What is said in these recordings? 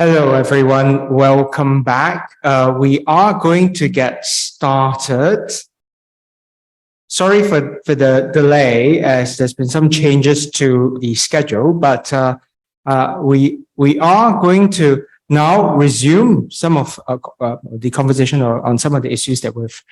Hello, everyone. Welcome back. We are going to get started. Sorry for the delay, as there's been some changes to the schedule, but we are going to now resume some of the conversation on some of the issues that we've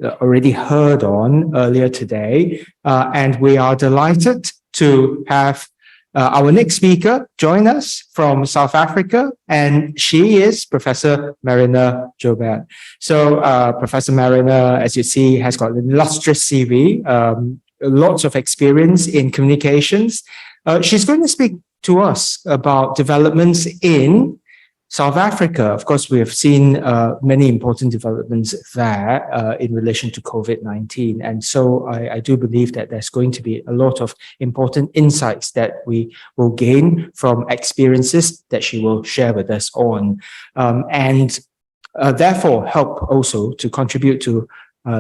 already heard on earlier today. And we are delighted to have our next speaker join us from South Africa, and she is Professor Marina Joubert. So Professor Marina, as you see, has got an illustrious CV, lots of experience in communications. She's going to speak to us about developments in South Africa. Of course, we have seen many important developments there in relation to COVID-19. And so I do believe that there's going to be a lot of important insights that we will gain from experiences that she will share with us on. And therefore help also to contribute to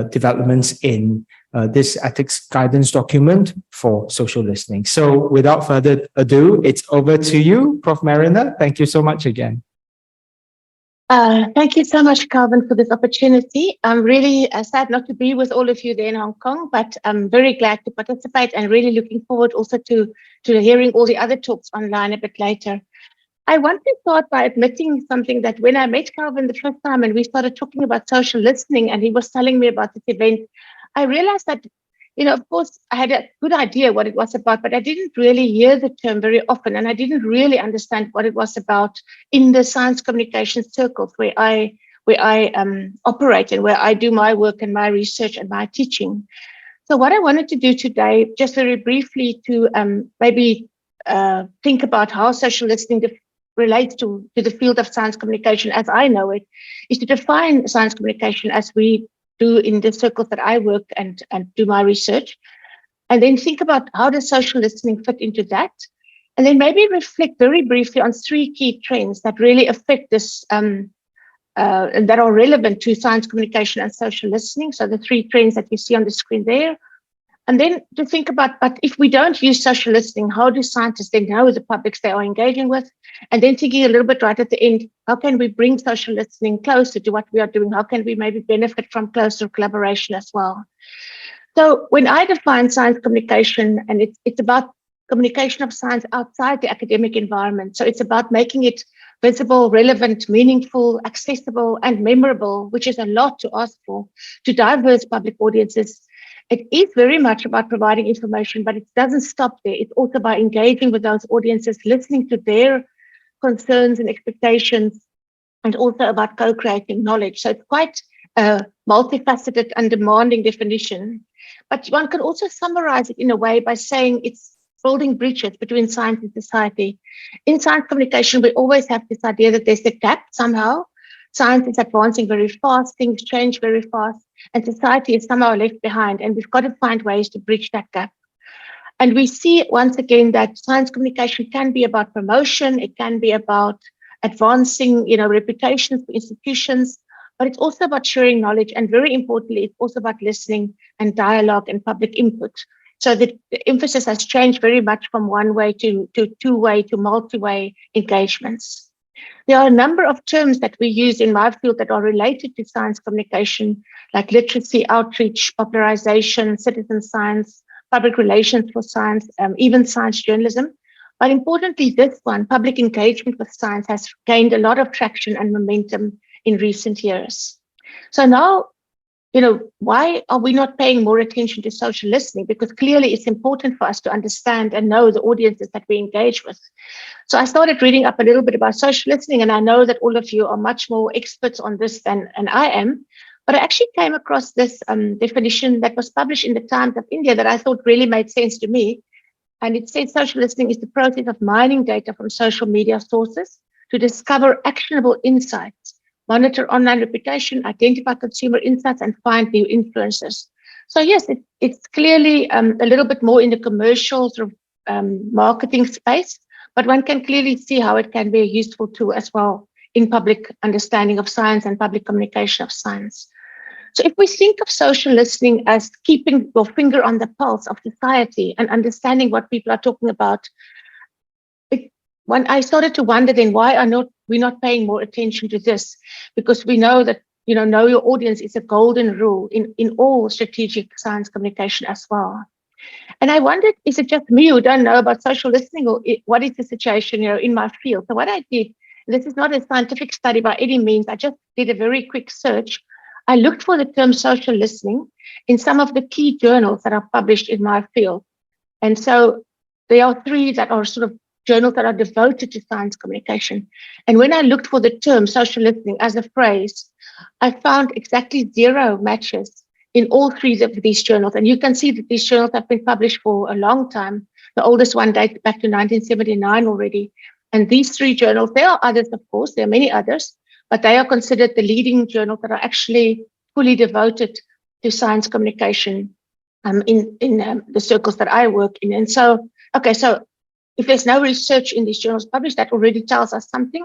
developments in this ethics guidance document for social listening. So without further ado, it's over to you, Prof. Marina. Thank you so much again. Thank you so much, Calvin, for this opportunity. I'm really sad not to be with all of you there in Hong Kong, but I'm very glad to participate and really looking forward also to hearing all the other talks online a bit later. I want to start by admitting something, that when I met Calvin the first time and we started talking about social listening and he was telling me about this event, I realized that, of course, I had a good idea what it was about, but I didn't really hear the term very often, and I didn't really understand what it was about in the science communication circles where I operate and where I do my work and my research and my teaching. So what I wanted to do today, just very briefly, to maybe think about how social listening relates to the field of science communication as I know it, is to define science communication as we do in the circles that I work and do my research, and then think about how does social listening fit into that, and then maybe reflect very briefly on three key trends that really affect this and that are relevant to science communication and social listening. So the three trends that you see on the screen there. And then to think about, but if we don't use social listening, how do scientists then know the publics they are engaging with? And then thinking a little bit right at the end, how can we bring social listening closer to what we are doing? How can we maybe benefit from closer collaboration as well? So when I define science communication, and it's about communication of science outside the academic environment. So it's about making it visible, relevant, meaningful, accessible, and memorable, which is a lot to ask for, to diverse public audiences. It is very much about providing information, but it doesn't stop there. It's also by engaging with those audiences, listening to their concerns and expectations, and also about co-creating knowledge. So it's quite a multifaceted and demanding definition. But one can also summarize it in a way by saying it's building bridges between science and society. In science communication, we always have this idea that there's a gap somehow. Science is advancing very fast, things change very fast, and society is somehow left behind, and we've got to find ways to bridge that gap. And we see once again that science communication can be about promotion, it can be about advancing, reputations for institutions, but it's also about sharing knowledge, and very importantly, it's also about listening and dialogue and public input. So the emphasis has changed very much from one way to two-way to multi-way engagements. There are a number of terms that we use in my field that are related to science communication, like literacy, outreach, popularization, citizen science, public relations for science, even science journalism. But importantly, this one, public engagement with science, has gained a lot of traction and momentum in recent years. So now, why are we not paying more attention to social listening? Because clearly it's important for us to understand and know the audiences that we engage with. So I started reading up a little bit about social listening, and I know that all of you are much more experts on this than I am. But I actually came across this definition that was published in the Times of India that I thought really made sense to me. And it said social listening is the process of mining data from social media sources to discover actionable insights, monitor online reputation, identify consumer insights, and find new influencers. So yes, it's clearly a little bit more in the commercial sort of marketing space, but one can clearly see how it can be a useful tool as well in public understanding of science and public communication of science. So if we think of social listening as keeping your finger on the pulse of society and understanding what people are talking about, when I started to wonder then why are we not paying more attention to this? Because we know that, know your audience is a golden rule in all strategic science communication as well. And I wondered, is it just me who don't know about social listening, or what is the situation, in my field? So what I did, this is not a scientific study by any means, I just did a very quick search. I looked for the term social listening in some of the key journals that are published in my field. And so there are 3 that are sort of journals that are devoted to science communication. And when I looked for the term social listening as a phrase, I found exactly 0 matches in all 3 of these journals. And you can see that these journals have been published for a long time. The oldest one dates back to 1979 already. And these 3 journals, there are others, of course, there are many others, but they are considered the leading journals that are actually fully devoted to science communication in the circles that I work in. And so, okay, so if there's no research in these journals published, that already tells us something.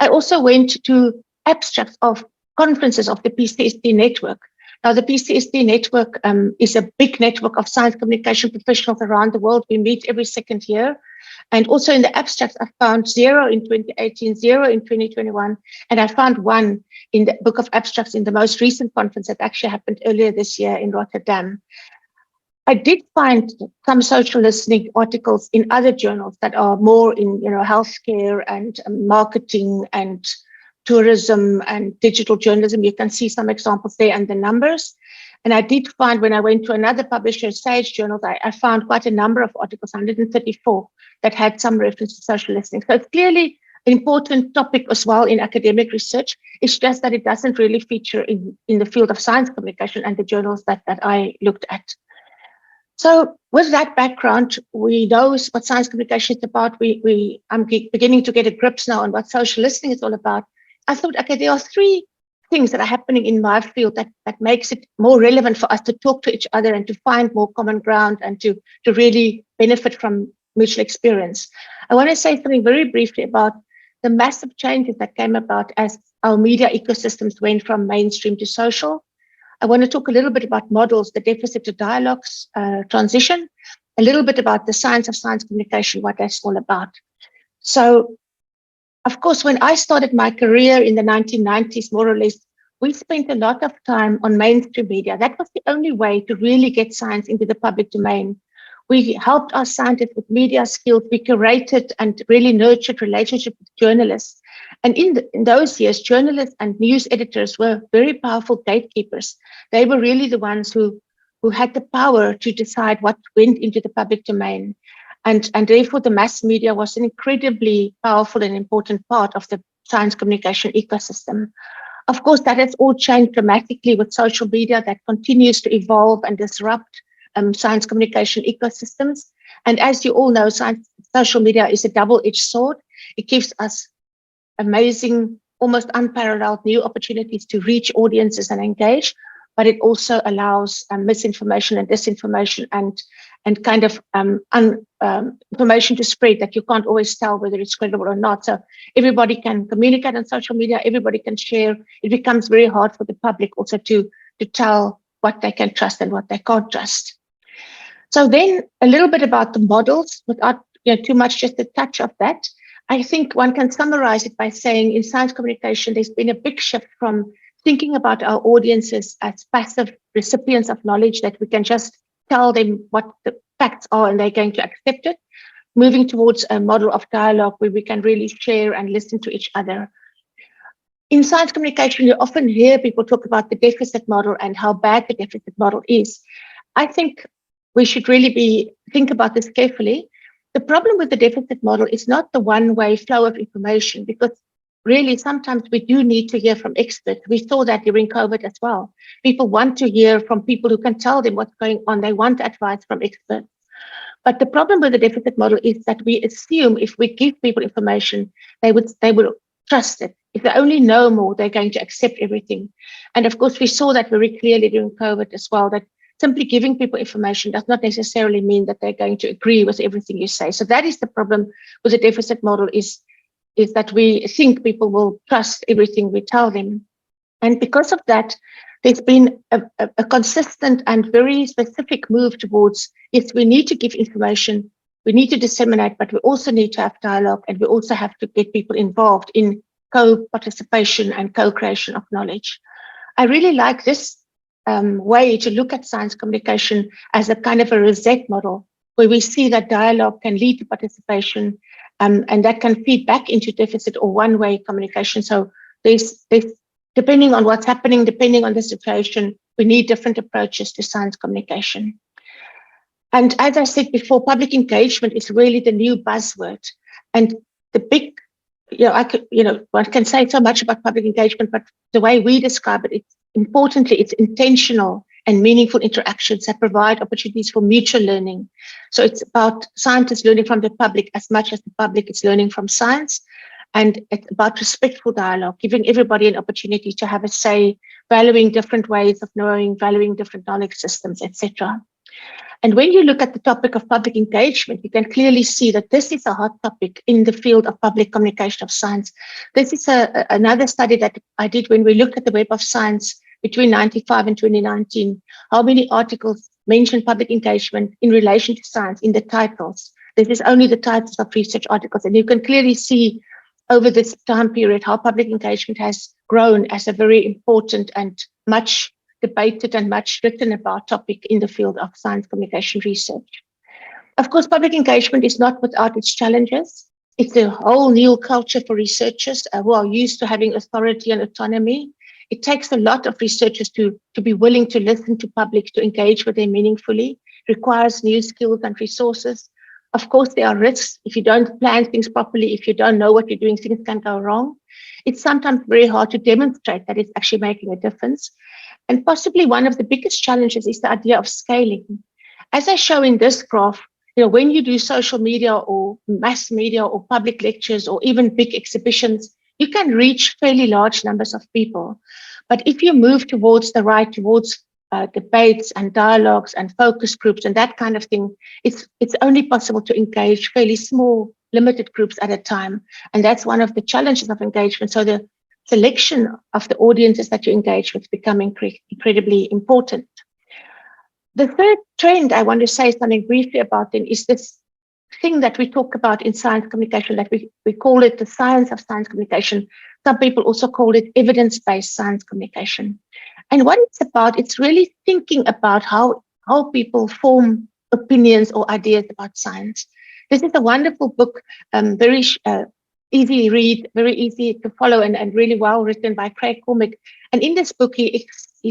I also went to abstracts of conferences of the PCSD network. Now, the PCSD network is a big network of science communication professionals around the world. We meet every second year. And also in the abstracts, I found 0 in 2018, 0 in 2021, and I found 1 in the book of abstracts in the most recent conference that actually happened earlier this year in Rotterdam. I did find some social listening articles in other journals that are more in, healthcare and marketing and tourism and digital journalism. You can see some examples there and the numbers. And I did find when I went to another publisher, Sage Journals, I found quite a number of articles, 134, that had some reference to social listening. So it's clearly an important topic as well in academic research. It's just that it doesn't really feature in the field of science communication and the journals that I looked at. So with that background, we know what science communication is about. I'm beginning to get a grip now on what social listening is all about. I thought, okay, there are 3 things that are happening in my field that makes it more relevant for us to talk to each other and to find more common ground and to really benefit from mutual experience. I want to say something very briefly about the massive changes that came about as our media ecosystems went from mainstream to social. I want to talk a little bit about models, the deficit to dialogues transition, a little bit about the science of science communication, what that's all about. So, of course, when I started my career in the 1990s, more or less, we spent a lot of time on mainstream media. That was the only way to really get science into the public domain. We helped our scientists with media skills. We curated and really nurtured relationships with journalists. And in those years, journalists and news editors were very powerful gatekeepers. They were really the ones who had the power to decide what went into the public domain. And therefore, the mass media was an incredibly powerful and important part of the science communication ecosystem. Of course, that has all changed dramatically with social media that continues to evolve and disrupt science communication ecosystems. And as you all know, social media is a double-edged sword. It gives us amazing, almost unparalleled new opportunities to reach audiences and engage, but it also allows misinformation and disinformation and kind of information to spread that you can't always tell whether it's credible or not. So everybody can communicate on social media, everybody can share. It becomes very hard for the public also to tell what they can trust and what they can't trust. So then a little bit about the models, without too much, just a touch of that. I think one can summarize it by saying in science communication, there's been a big shift from thinking about our audiences as passive recipients of knowledge that we can just tell them what the facts are and they're going to accept it, moving towards a model of dialogue where we can really share and listen to each other. In science communication, you often hear people talk about the deficit model and how bad the deficit model is. I think we should really think about this carefully. The problem with the deficit model is not the one-way flow of information, because really sometimes we do need to hear from experts. We saw that during COVID as well. People want to hear from people who can tell them what's going on. They want advice from experts. But the problem with the deficit model is that we assume if we give people information, they will trust it. If they only know more, they're going to accept everything. And of course, we saw that very clearly during COVID as well, that simply giving people information does not necessarily mean that they're going to agree with everything you say. So that is the problem with the deficit model, is that we think people will trust everything we tell them. And because of that, there's been a consistent and very specific move towards, yes, we need to give information, we need to disseminate, but we also need to have dialogue, and we also have to get people involved in co-participation and co-creation of knowledge. I really like this way to look at science communication as a kind of a reset model, where we see that dialogue can lead to participation, and that can feed back into deficit or one-way communication. So there's depending on what's happening, depending on the situation, we need different approaches to science communication. And as I said before, public engagement is really the new buzzword. And the big, one can say so much about public engagement, but the way we describe it, it's intentional and meaningful interactions that provide opportunities for mutual learning. So it's about scientists learning from the public as much as the public is learning from science. And it's about respectful dialogue, giving everybody an opportunity to have a say, valuing different ways of knowing, valuing different knowledge systems, etc. And when you look at the topic of public engagement, you can clearly see that this is a hot topic in the field of public communication of science. This is another study that I did when we looked at the Web of Science between 1995 and 2019, how many articles mention public engagement in relation to science in the titles. This is only the titles of research articles, and you can clearly see over this time period how public engagement has grown as a very important and much debated and much written about topic in the field of science communication research. Of course, public engagement is not without its challenges. It's a whole new culture for researchers who are used to having authority and autonomy. It takes a lot of researchers to be willing to listen to public, to engage with them meaningfully. It requires new skills and resources. Of course, there are risks. If you don't plan things properly, if you don't know what you're doing, things can go wrong. It's sometimes very hard to demonstrate that it's actually making a difference. And possibly one of the biggest challenges is the idea of scaling. As I show in this graph, when you do social media or mass media or public lectures or even big exhibitions, you can reach fairly large numbers of people. But if you move towards the right, towards debates and dialogues and focus groups and that kind of thing, it's only possible to engage fairly small, limited groups at a time. And that's one of the challenges of engagement. So the selection of the audiences that you engage with become incredibly important. The third trend I want to say something briefly about then is this thing that we talk about in science communication, that we call it the science of science communication. Some people also call it evidence-based science communication. And what it's about, it's really thinking about how people form opinions or ideas about science. This is a wonderful book, very easy read, very easy to follow, and really well written by Craig Cormick. And in this book, he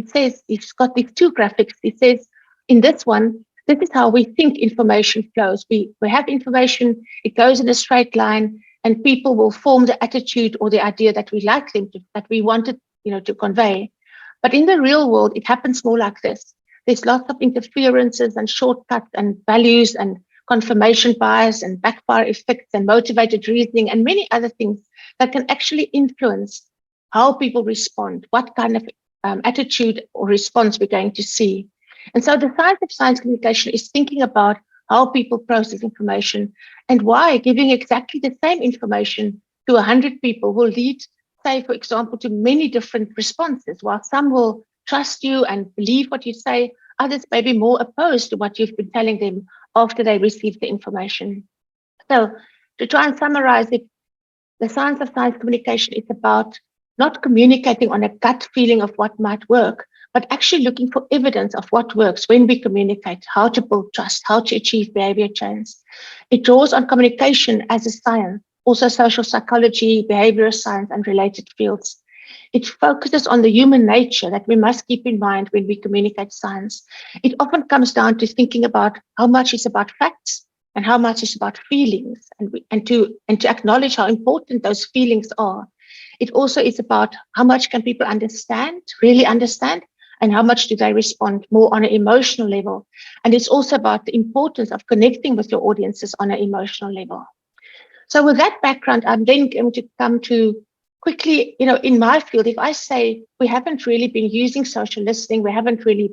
says, he's got these two graphics. He says, in this one, this is how we think information flows. We have information, it goes in a straight line, and people will form the attitude or the idea that we like them to, that we wanted, to convey. But in the real world, it happens more like this. There's lots of interferences and shortcuts and values and confirmation bias and backfire effects and motivated reasoning and many other things that can actually influence how people respond, what kind of attitude or response we're going to see. And so the science of science communication is thinking about how people process information and why giving exactly the same information to 100 people will lead, say, for example, to many different responses. While some will trust you and believe what you say, others may be more opposed to what you've been telling them after they receive the information. So to try and summarize it, the science of science communication is about not communicating on a gut feeling of what might work, but actually looking for evidence of what works when we communicate, how to build trust, how to achieve behavior change. It draws on communication as a science, also social psychology, behavioral science, and related fields. It focuses on the human nature that we must keep in mind when we communicate science. It often comes down to thinking about how much is about facts and how much is about feelings, and to acknowledge how important those feelings are. It also is about how much can people understand, really understand, and how much do they respond more on an emotional level. And it's also about the importance of connecting with your audiences on an emotional level. So with that background, I'm then going to come to quickly, in my field, if I say we haven't really been using social listening, we haven't really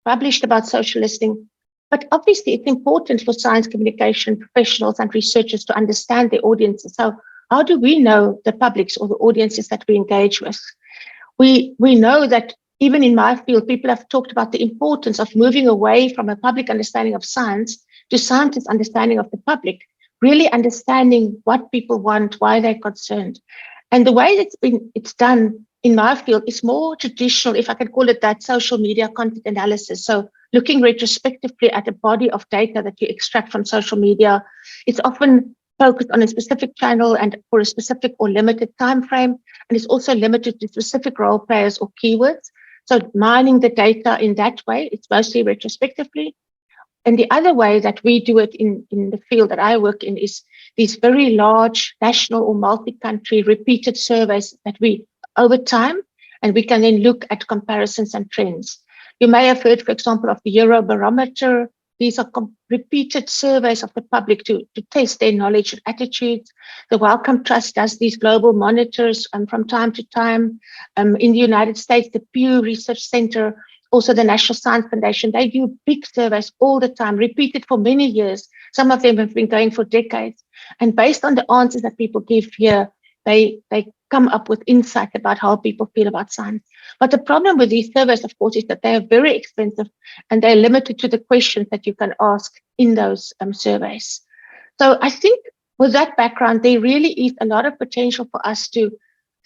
published about social listening, but obviously it's important for science communication professionals and researchers to understand their audiences. So how do we know the publics or the audiences that we engage with? We know that even in my field, people have talked about the importance of moving away from a public understanding of science to scientists' understanding of the public, really understanding what people want, why they're concerned. And the way it's done in my field is more traditional, if I can call it that, social media content analysis. So looking retrospectively at a body of data that you extract from social media. It's often focused on a specific channel and for a specific or limited time frame, and it's also limited to specific role players or keywords. So mining the data in that way, it's mostly retrospectively. And the other way that we do it in the field that I work in is these very large national or multi-country repeated surveys that we over time, and we can then look at comparisons and trends. You may have heard, for example, of the Eurobarometer. These are repeated surveys of the public to test their knowledge and attitudes. The Wellcome Trust does these global monitors from time to time. In the United States, the Pew Research Center, also the National Science Foundation, they do big surveys all the time, repeated for many years. Some of them have been going for decades. And based on the answers that people give here, they come up with insight about how people feel about science. But the problem with these surveys, of course, is that they are very expensive and they're limited to the questions that you can ask in those surveys. So I think with that background, there really is a lot of potential for us to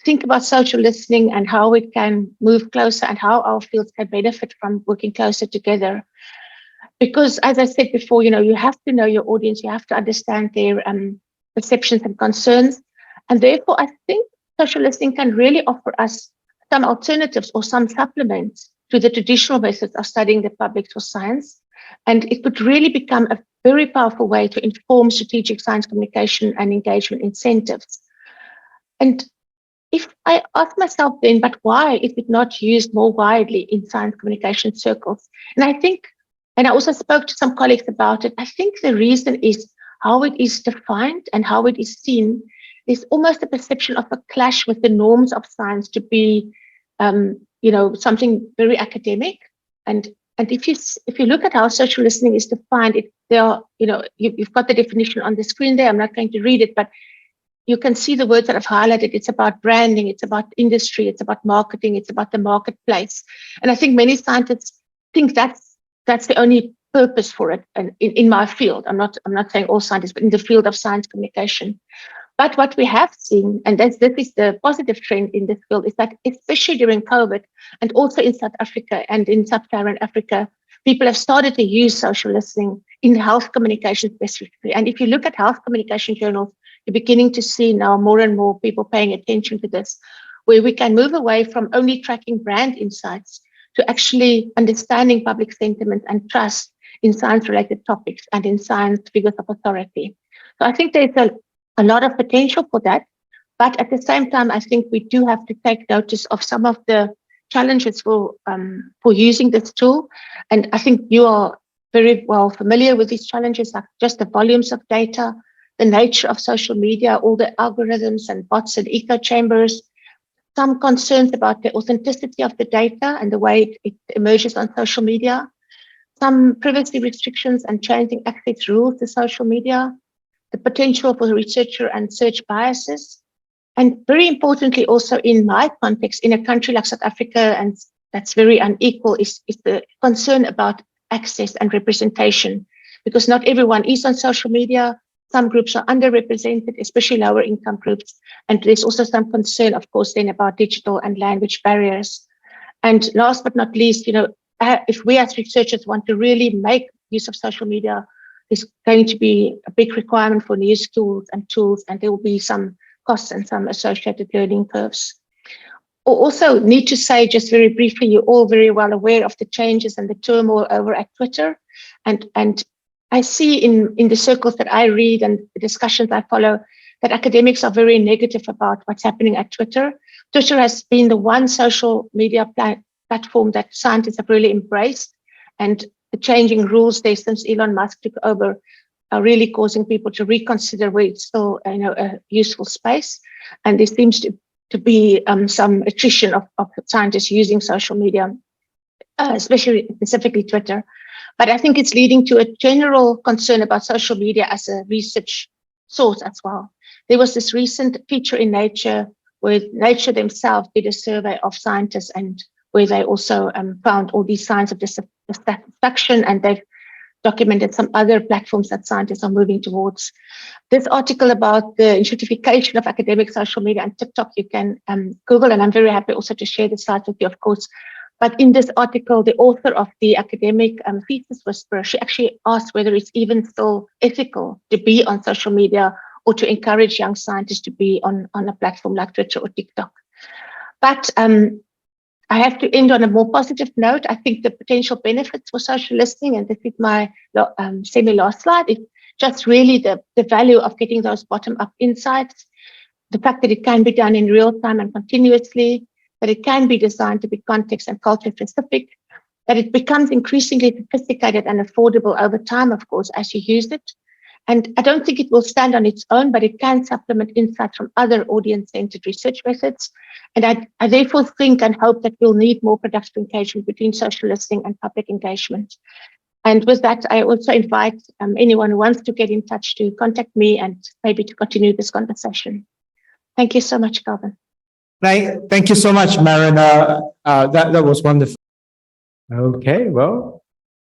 think about social listening and how it can move closer and how our fields can benefit from working closer together. Because as I said before, you have to know your audience, you have to understand their perceptions and concerns. And therefore, I think social listening can really offer us some alternatives or some supplements to the traditional methods of studying the public for science. And it could really become a very powerful way to inform strategic science communication and engagement incentives. And if I ask myself then, but why is it not used more widely in science communication circles? And I also spoke to some colleagues about it, I think the reason is how it is defined and how it is seen. There's almost a perception of a clash with the norms of science to be, something very academic. And if you look at how social listening is defined, you've got the definition on the screen there. I'm not going to read it, but you can see the words that I've highlighted. It's about branding, it's about industry, it's about marketing, it's about the marketplace. And I think many scientists think that's the only purpose for it. And in my field, I'm not saying all scientists, but in the field of science communication. But what we have seen, and this is the positive trend in this field, is that especially during COVID and also in South Africa and in Sub-Saharan Africa, people have started to use social listening in health communication specifically. And if you look at health communication journals, you're beginning to see now more and more people paying attention to this, where we can move away from only tracking brand insights to actually understanding public sentiment and trust in science-related topics and in science figures of authority. So I think there's a lot of potential for that. But at the same time, I think we do have to take notice of some of the challenges for using this tool. And I think you are very well familiar with these challenges, like just the volumes of data, the nature of social media, all the algorithms and bots and echo chambers, some concerns about the authenticity of the data and the way it emerges on social media, some privacy restrictions and changing access rules to social media, the potential for researcher and search biases. And very importantly, also in my context, in a country like South Africa, and that's very unequal, is the concern about access and representation, because not everyone is on social media. Some groups are underrepresented, especially lower income groups. And there's also some concern, of course, then about digital and language barriers. And last but not least, if we as researchers want to really make use of social media, there's going to be a big requirement for new tools, and there will be some costs and some associated learning curves. Also need to say just very briefly, you're all very well aware of the changes and the turmoil over at Twitter. And I see in the circles that I read and the discussions I follow that academics are very negative about what's happening at Twitter. Twitter has been the one social media platform that scientists have really embraced, and the changing rules there since Elon Musk took over are really causing people to reconsider where it's still a useful space. And there seems to be some attrition of scientists using social media, specifically Twitter. But I think it's leading to a general concern about social media as a research source as well. There was this recent feature in Nature where Nature themselves did a survey of scientists, and where they also found all these signs of dissatisfaction, and they've documented some other platforms that scientists are moving towards. This article about the institutification of academic social media and TikTok, you can Google, and I'm very happy also to share the slides with you, of course. But in this article, the author of the academic thesis whisperer, she actually asked whether it's even still ethical to be on social media or to encourage young scientists to be on a platform like Twitter or TikTok. But I have to end on a more positive note. I think the potential benefits for social listening, and this is my semi-last slide, it's just really the value of getting those bottom-up insights, the fact that it can be done in real time and continuously, that it can be designed to be context and culture specific, that it becomes increasingly sophisticated and affordable over time, of course, as you use it. And I don't think it will stand on its own, but it can supplement insights from other audience-centered research methods. And I therefore think and hope that we'll need more productive engagement between social listening and public engagement. And with that, I also invite anyone who wants to get in touch to contact me and maybe to continue this conversation. Thank you so much, Calvin. Thank you so much, Marina. That was wonderful. Okay, well,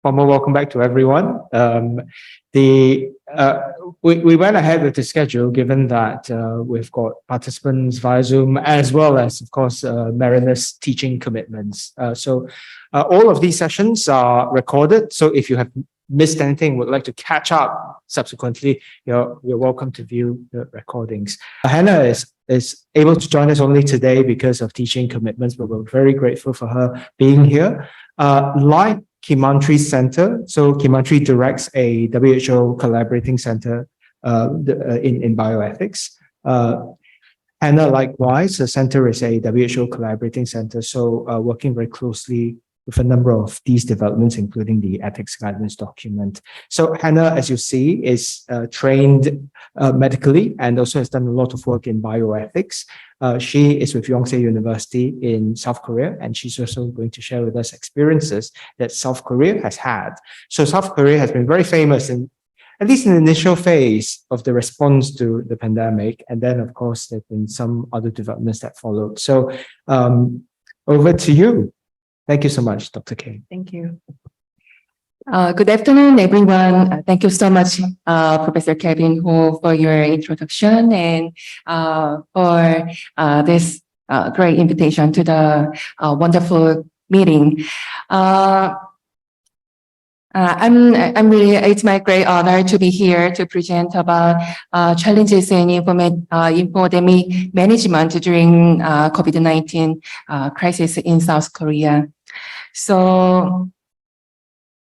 formal welcome back to everyone. We went ahead with the schedule, given that we've got participants via Zoom, as well as, of course, Marina's teaching commitments. So all of these sessions are recorded. So if you have missed anything, would like to catch up subsequently, you're welcome to view the recordings. Hannah is able to join us only today because of teaching commitments, but we're very grateful for her being here. Like Kimantri Center. So Kimantri directs a WHO collaborating center in bioethics. Hannah, likewise, the center is a WHO collaborating center, so working very closely with a number of these developments, including the ethics guidance document. So Hannah, as you see, is trained medically and also has done a lot of work in bioethics. She is with Yonsei University in South Korea, and she's also going to share with us experiences that South Korea has had. So South Korea has been very famous in, at least in the initial phase of the response to the pandemic. And then, of course, there have been some other developments that followed. So over to you. Thank you so much, Dr. K. Thank you. Good afternoon, everyone. Thank you so much, Professor Kevin Ho, for your introduction and for this great invitation to the wonderful meeting. It's my great honor to be here to present about challenges in infodemic management during COVID-19 crisis in South Korea. So,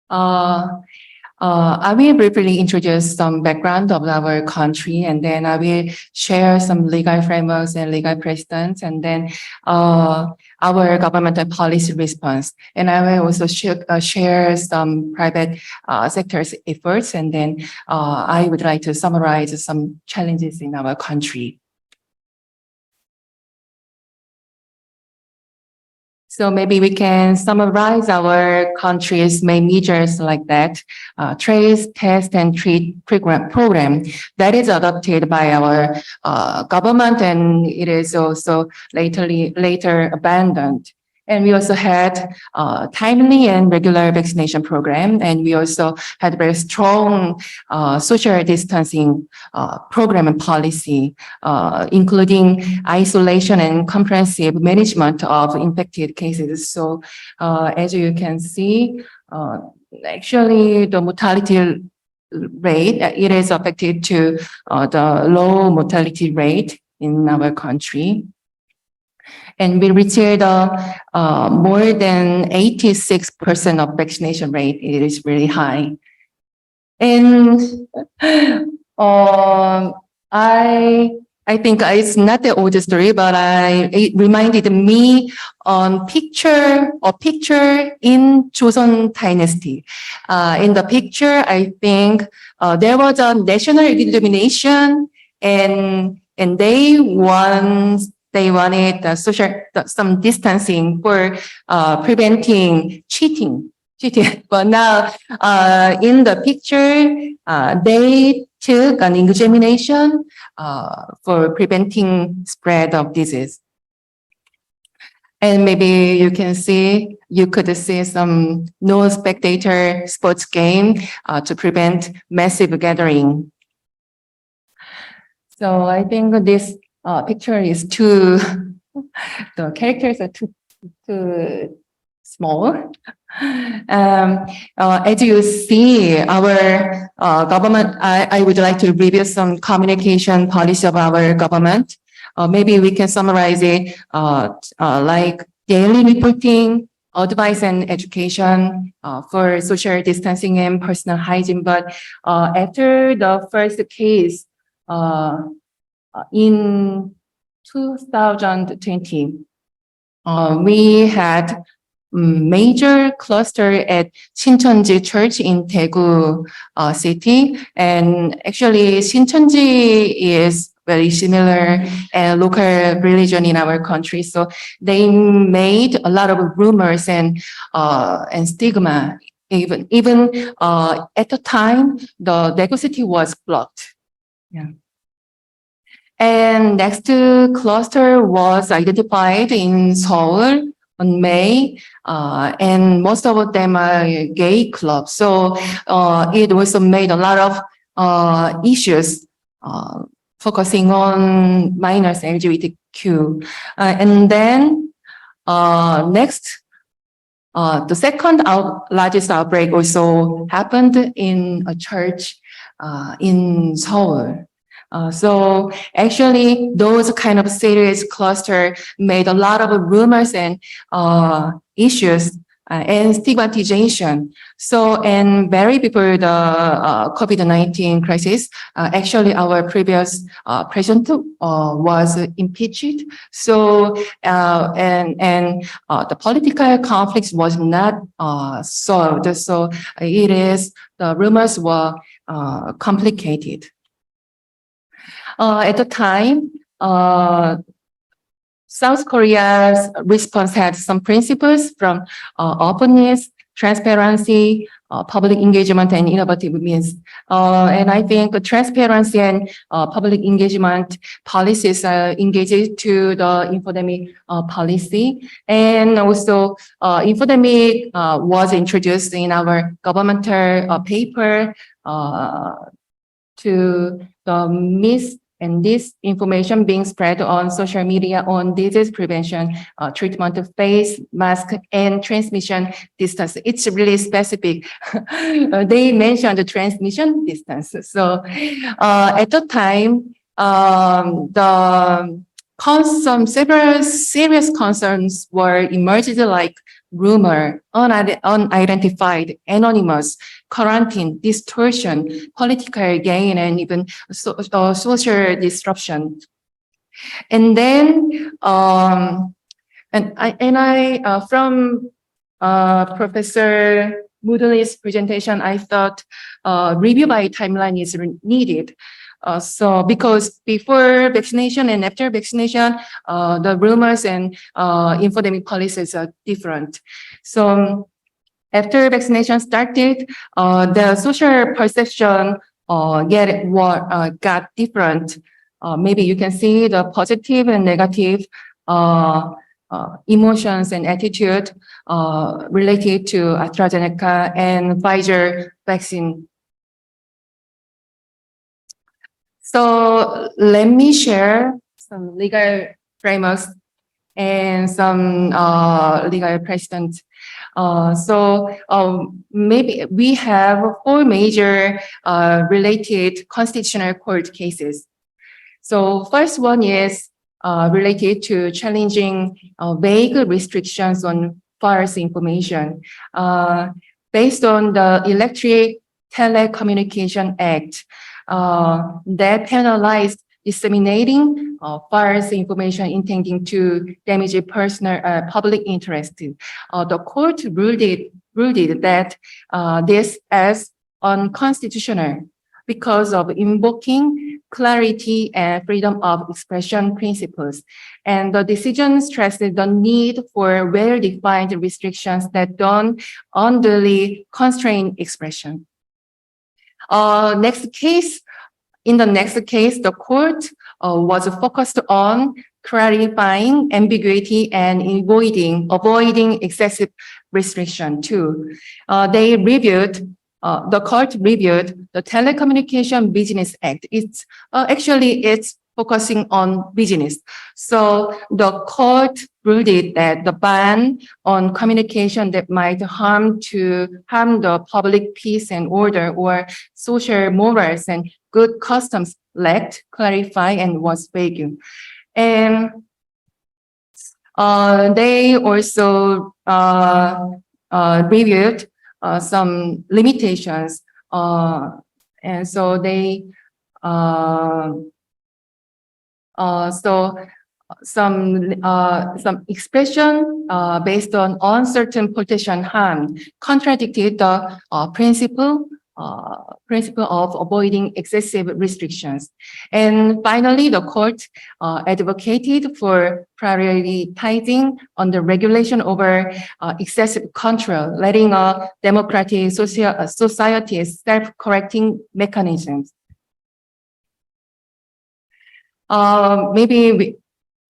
I will briefly introduce some background of our country, and then I will share some legal frameworks and legal precedents, and then our governmental policy response. And I will also share some private sector's efforts, and then I would like to summarize some challenges in our country. So maybe we can summarize our country's main measures like that. Trace, test, and treat program that is adopted by our government, and it is also later abandoned. And we also had timely and regular vaccination program, and we also had very strong social distancing program and policy, including isolation and comprehensive management of infected cases. So as you can see, actually the mortality rate, it is affected to the low mortality rate in our country. And we reached more than 86% of vaccination rate. It is really high. And I think it's not the old story, but it reminded me on picture in Joseon Dynasty. In the picture, I think there was a national examination, and they wanted some distancing for preventing cheating. But now in the picture, they took an examination for preventing spread of disease. And maybe you could see some no spectator sports game to prevent massive gathering. So I think this picture is too, the characters are too small. As you see, our government, I would like to review some communication policy of our government. Maybe we can summarize it like daily reporting, advice and education for social distancing and personal hygiene. But after the first case in 2020, we had major cluster at Shincheonji Church in Daegu city. And actually, Shincheonji is very similar and local religion in our country. So they made a lot of rumors and stigma. Even at the time, the Daegu city was blocked. Yeah. And next cluster was identified in Seoul on May, and most of them are gay clubs. So it also made a lot of issues focusing on minors LGBTQ. And then next, the second largest outbreak also happened in a church in Seoul. So actually, those kind of serious cluster made a lot of rumors and issues and stigmatization. So, and very before the COVID-19 crisis, actually our previous president was impeached. So, the political conflicts was not solved. So the rumors were complicated. At the time, South Korea's response had some principles from openness, transparency, public engagement, and innovative means. And I think transparency and public engagement policies are engaged to the infodemic policy. And also, infodemic was introduced in our governmental paper to the myth and disinformation being spread on social media on disease prevention, treatment of face, mask, and transmission distance. It's really specific. They mentioned the transmission distance. So at the time, several serious concerns were emerged like rumor, unidentified, anonymous, quarantine, distortion, political gain, and even social disruption. And then, from Professor Moodley's presentation, I thought review by timeline is needed. So because before vaccination and after vaccination, the rumors and infodemic policies are different. So after vaccination started, the social perception got different. Maybe you can see the positive and negative emotions and attitude related to AstraZeneca and Pfizer vaccine. So let me share some legal frameworks and some legal precedents. Maybe we have 4 major related constitutional court cases. So first one is related to challenging vague restrictions on false information based on the Electronic Telecommunication Act that penalized disseminating false information intending to damage a personal public interest. The court ruled that this as unconstitutional because of invoking clarity and freedom of expression principles. And the decision stressed the need for well-defined restrictions that don't unduly constrain expression. Next case in the next case, the court was focused on clarifying ambiguity and avoiding excessive restriction too. The court reviewed the Telecommunication Business Act. It's focusing on business. So the court ruled it that the ban on communication that might harm the public peace and order or social morals and good customs lacked clarify and was vague. And they also reviewed some limitations, and so they some expression based on uncertain potential harm contradicted the principle of avoiding excessive restrictions. And finally, the court advocated for prioritizing on the regulation over excessive control, letting a democratic society's self-correcting mechanisms.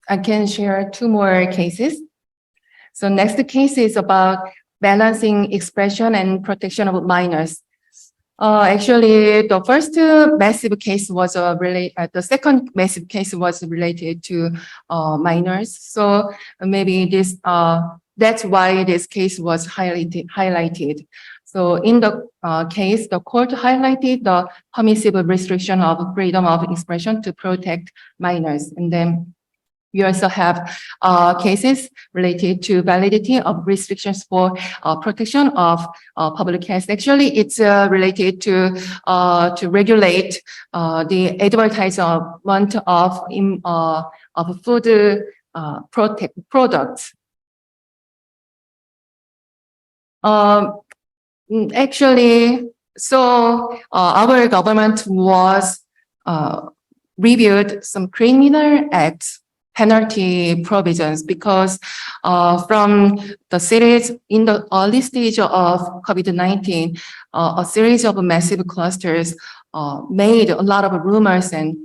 I can share two more cases. So next case is about balancing expression and protection of minors. Actually, the first massive case was the second massive case was related to minors. So maybe this that's why this case was highlighted. So in the case, the court highlighted the permissible restriction of freedom of expression to protect minors. And then we also have cases related to validity of restrictions for protection of public health. Actually, it's related to regulate the advertisement of food products. Actually, so our government was reviewed some criminal acts penalty provisions because from the series in the early stage of COVID-19, a series of massive clusters made a lot of rumors and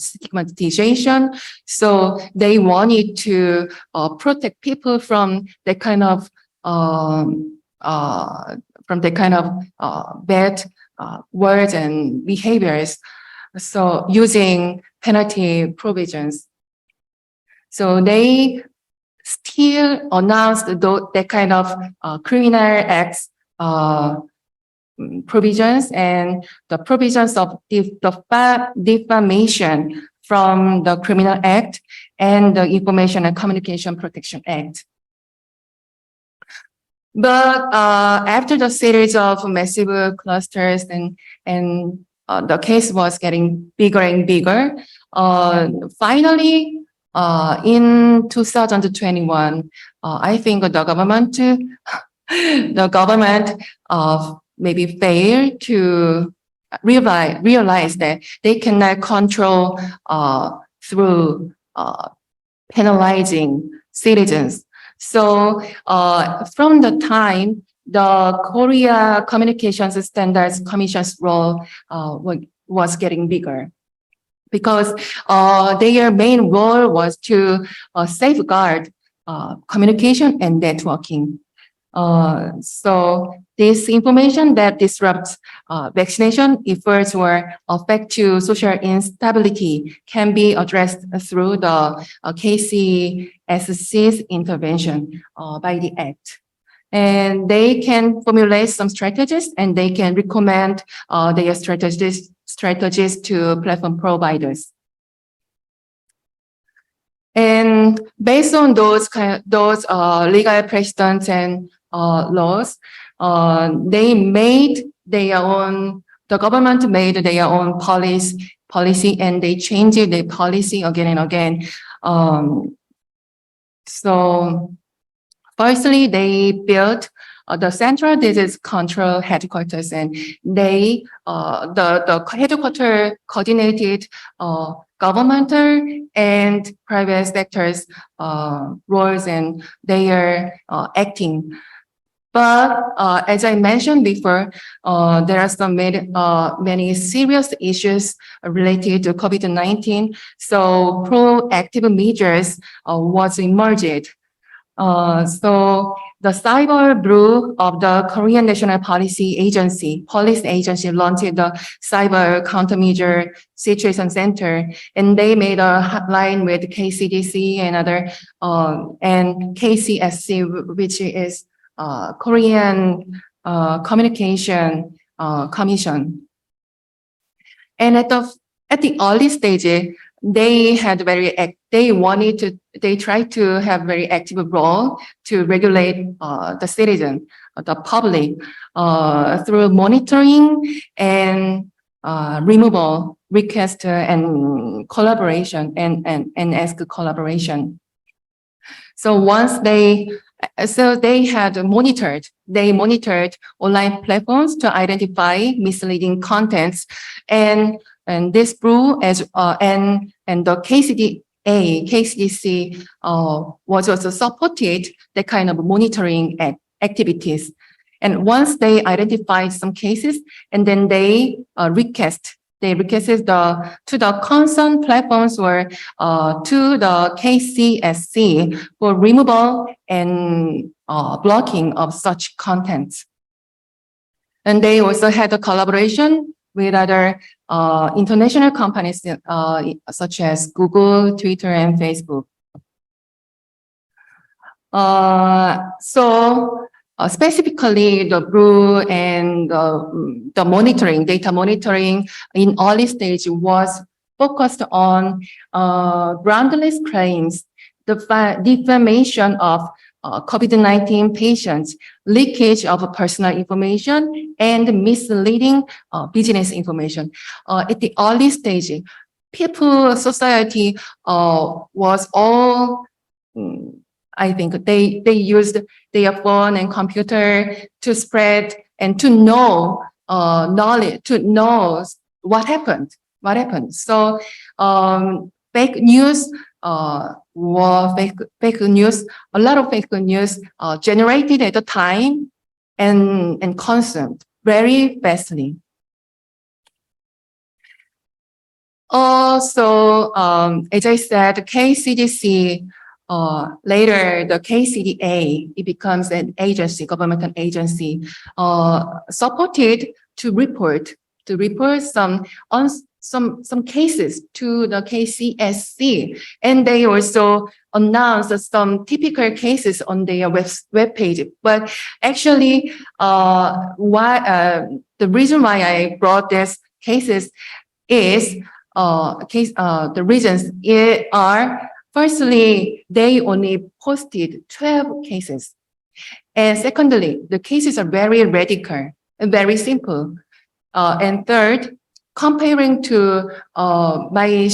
stigmatization. So they wanted to protect people from that kind of bad words and behaviors. So using penalty provisions. So they still announced that kind of criminal acts provisions and the provisions of defamation from the Criminal Act and the Information and Communication Protection Act. But after the series of massive clusters and the case was getting bigger and bigger, finally, in 2021, I think the government maybe failed to realize that they cannot control through penalizing citizens. So from the time the Korea Communications Standards Commission's role was getting bigger, because their main role was to safeguard communication and networking. So this information that disrupts vaccination efforts or affect to social instability can be addressed through the KCSC's intervention by the Act. And they can formulate some strategies and they can recommend their strategies to platform providers. And based on those legal precedents and laws, the government made their own policy and they changed their policy again and again. So firstly, they built the Central Disease Control Headquarters, and the headquarters coordinated governmental and private sectors roles, and they are acting. But as I mentioned before, there are some many serious issues related to COVID-19. So proactive measures was emerged. So the cyber bureau of the Korean National Police Agency launched the Cyber Countermeasure Situation Center, and they made a hotline with KCDC and other and KCSC, which is Korean Communication Commission. And at the early stage, they tried to have very active role to regulate the citizen, the public, through monitoring and removal request and collaboration and ask collaboration. So once they monitored online platforms to identify misleading contents, and this bureau and the KCDC was also supported the kind of monitoring activities. And once they identified some cases, and then they requested to the concerned platforms or to the KCSC for removal and blocking of such contents. And they also had a collaboration with other international companies such as Google, Twitter, and Facebook. Specifically, the bureau and the monitoring, data monitoring in early stage was focused on groundless claims, the defamation of COVID-19 patients, leakage of personal information, and misleading business information. At the early stage, society was all, I think they used their phone and computer to spread and to know knowledge, to know what happened. So fake news a lot of fake news generated at the time and consumed very fastly. Also, as I said, KCDC, later the KCDA, it becomes an agency, governmental agency, supported to report some cases to the KCSC, and they also announced some typical cases on their web page. But actually, the reason why I brought these cases is the reasons are, firstly, they only posted 12 cases, and secondly, the cases are very radical and very simple, and third, comparing to the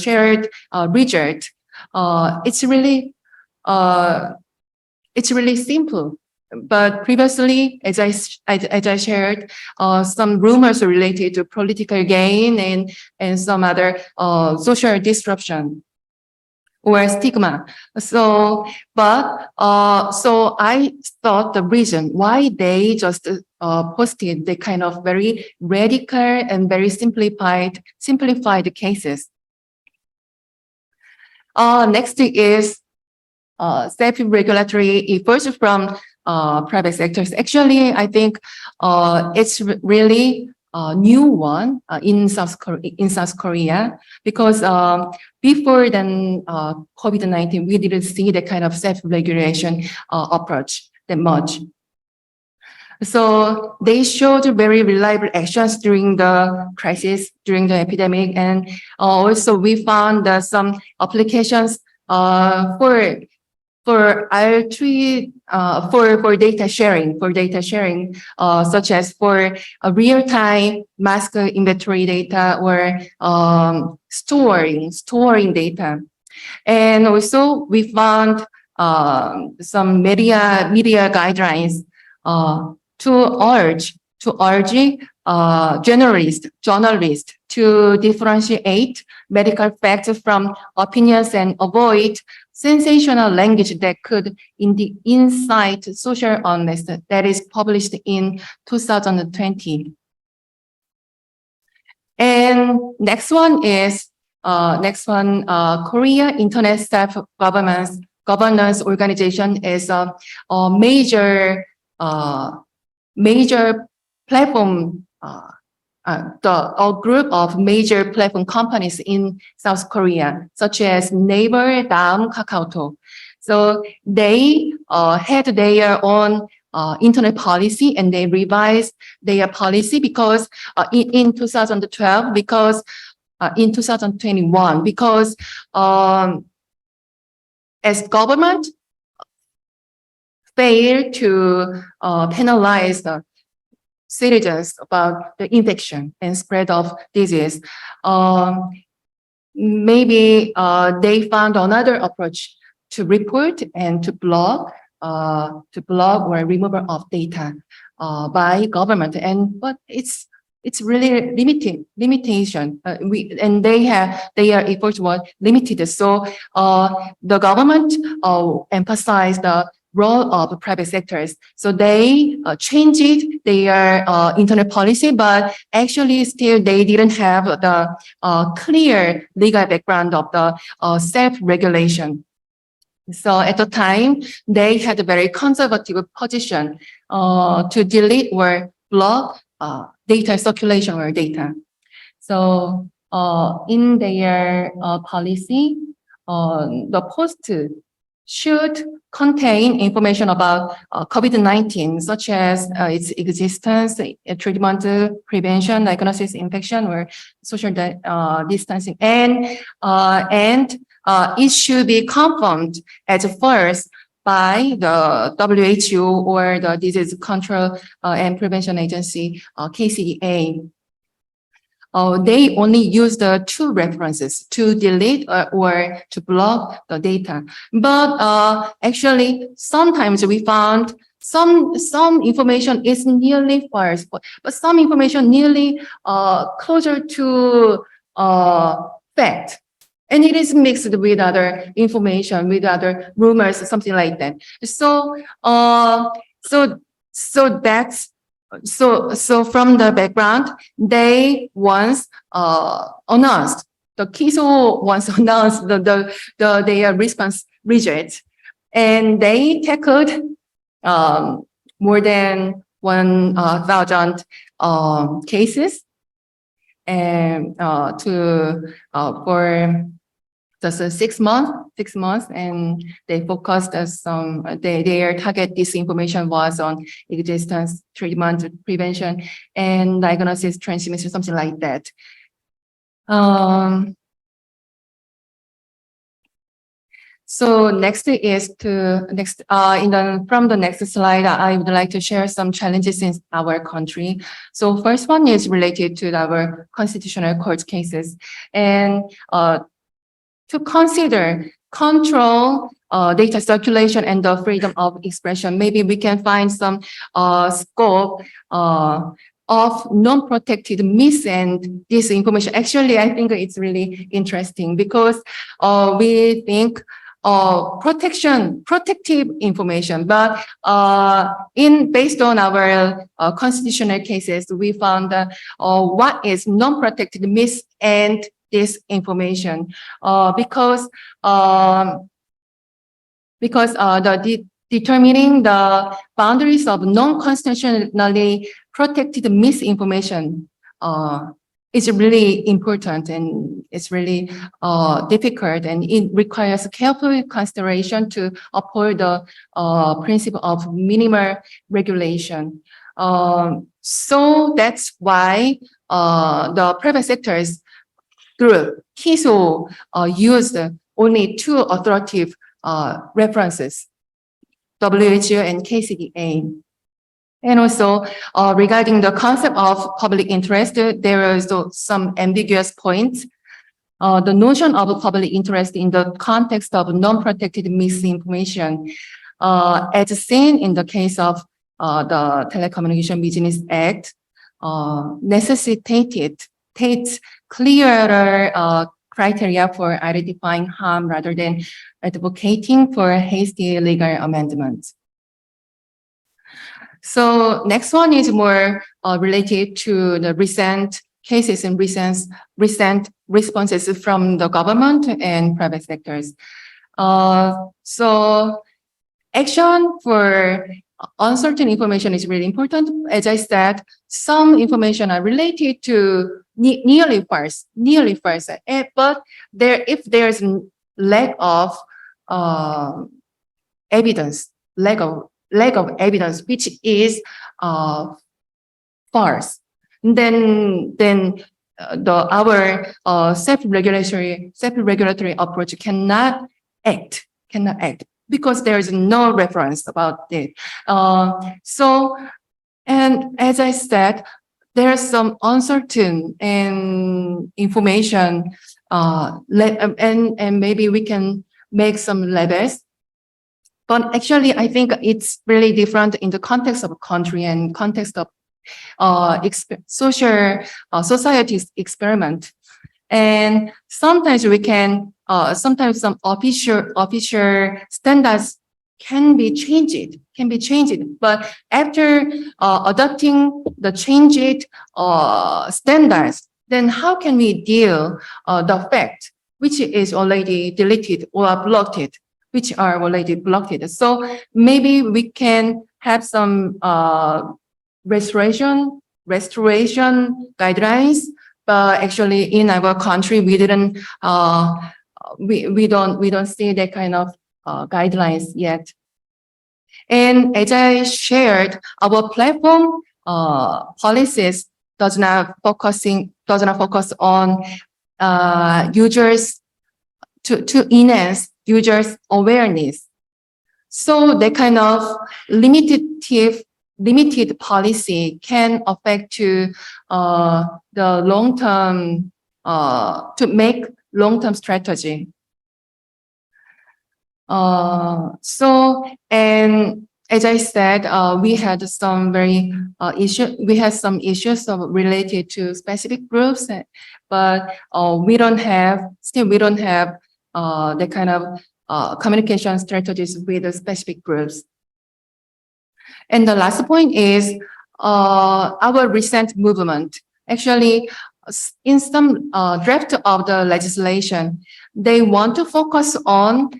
shared result, it's really simple. But previously, as I shared, some rumors related to political gain and some other social disruption or stigma. So I thought the reason why they just posted the kind of very radical and very simplified cases. Next is self-regulatory efforts from private sectors. Actually, I think it's really a new one in South Korea, because before then COVID-19, we didn't see the kind of self-regulation approach that much. So they showed very reliable actions during the crisis, during the epidemic, and also we found some applications for data sharing, such as for real-time mask inventory data or storing data. And also we found some media guidelines to urge journalists to differentiate medical facts from opinions and avoid sensational language that could indeed incite social unrest that is published in 2020. And next one, Korea Internet Self-Governance Organization is a major platform, a group of major platform companies in South Korea, such as Naver, Daum, KakaoTalk. So they had their own internet policy, and they revised their policy because in 2012, because in 2021, because as government failed to penalize the citizens about the infection and spread of disease, maybe they found another approach to report and to block or removal of data by government. But it's really limitation. Their efforts were limited. So the government emphasized the role of private sectors. So they changed their internet policy, but actually still they didn't have the clear legal background of the self-regulation. So at the time, they had a very conservative position to delete or block data circulation or data. So in their policy, the post should contain information about COVID-19, such as its existence, treatment, prevention, diagnosis, infection, or social distancing, and it should be confirmed at first by the WHO or the Disease Control and Prevention Agency, KCDA. They only use the two references to delete or to block the data. But actually, sometimes we found some information is nearly false, but some information nearly closer to fact. And it is mixed with other information, with other rumors, something like that. So from the background, they once announced, the KISO once announced their response reject, and they tackled more than 1,000 cases, and for just 6 months, and they focused their target disinformation was on existence, treatment, prevention, and diagnosis, transmission, something like that. So next from the next slide, I would like to share some challenges in our country. So first one is related to our constitutional court cases, and to control data circulation and the freedom of expression. Maybe we can find some scope of non-protected mis and disinformation. Actually, I think it's really interesting because we think protective information, but based on our constitutional cases, we found what is non-protected mis and disinformation, because determining the boundaries of non-constitutionally protected misinformation is really important, and it's really difficult, and it requires careful consideration to uphold the principle of minimal regulation. So that's why the private sectors group, KISO, used only two authoritative references, WHO and KCDA. And also, regarding the concept of public interest, there is some ambiguous points. The notion of public interest in the context of non-protected misinformation, as seen in the case of the Telecommunication Business Act, necessitates clearer criteria for identifying harm rather than advocating for hasty legal amendments. So next one is more related to the recent cases and recent responses from the government and private sectors. So action for uncertain information is really important. As I said, some information are related to nearly false, but if there's lack of evidence, lack of evidence, which is false, then our self-regulatory approach cannot act because there is no reference about it. And as I said, there's some uncertain information, and maybe we can make some labels. But actually, I think it's really different in the context of a country and context of society's experiment. And sometimes sometimes some official standards can be changed. But after adopting the changed standards, then how can we deal the fact which is already deleted or blocked, which are already blocked? So maybe we can have some restoration guidelines. But actually, in our country, we didn't. We don't see that kind of guidelines yet. And as I shared, our platform policies does not focus on users to enhance users' awareness. So that kind of limited policy can affect to the long-term, to make long-term strategy. And as I said, we had some issues related to specific groups, but we don't have the kind of communication strategies with the specific groups. And the last point is our recent movement. Actually, in some draft of the legislation, they want to focus on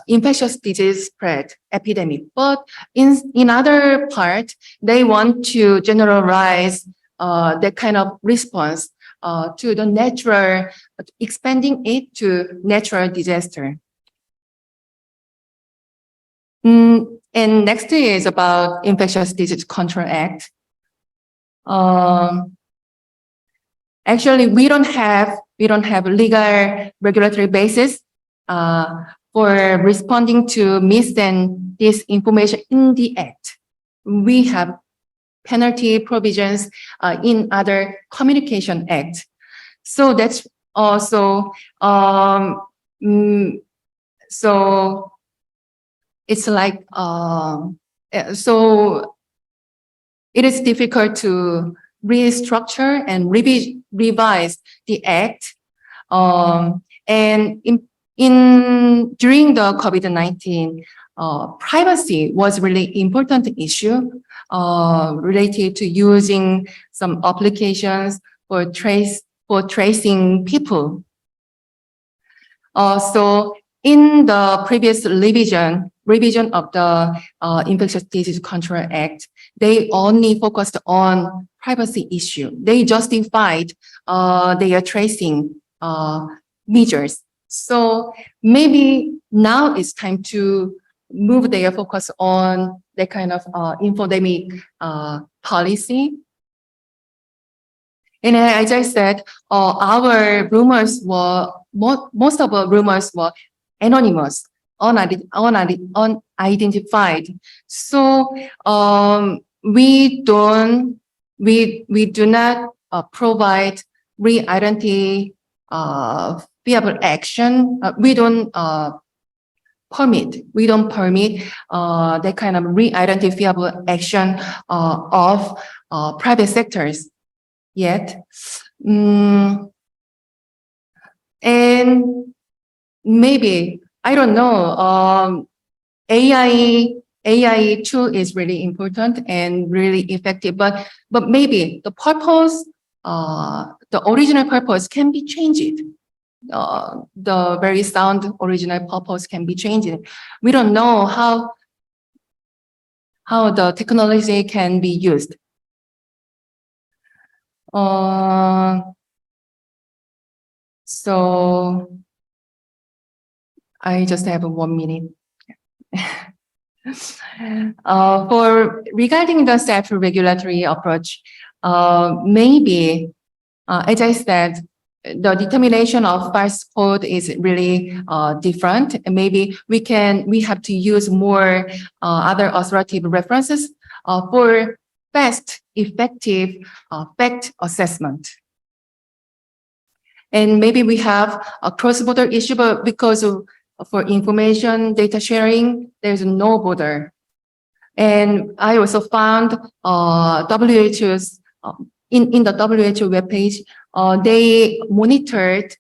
infectious disease spread epidemic, but in other part, they want to generalize that kind of response to the natural, expanding it to natural disaster. And next is about Infectious Disease Control Act. Actually, we don't have legal regulatory basis for responding to mis and disinformation in the act. We have penalty provisions in other communication act. So that's also so it's like so it is difficult to restructure and revise the act. And during the COVID-19, privacy was really important issue related to using some applications for tracing people. So in the previous revision of the Infectious Disease Control Act, they only focused on privacy issue. They justified their tracing measures. So maybe now it's time to move their focus on that kind of infodemic policy. And as I said, our rumors were, most of our rumors were anonymous, unidentified. So we do not provide re-identifiable action. We don't permit that kind of re-identifiable action of private sectors yet. And maybe, I don't know, AI tool is really important and really effective, but maybe the purpose, the original purpose can be changed. The very sound original purpose can be changed. We don't know how the technology can be used. So I just have 1 minute. For regarding the self-regulatory approach, maybe, as I said, the determination of false code is really different. And maybe we have to use more other authoritative references for fast, effective fact assessment. And maybe we have a cross-border issue, but because for information data sharing, there's no border. And I also found WHO's in the WHO webpage, they monitored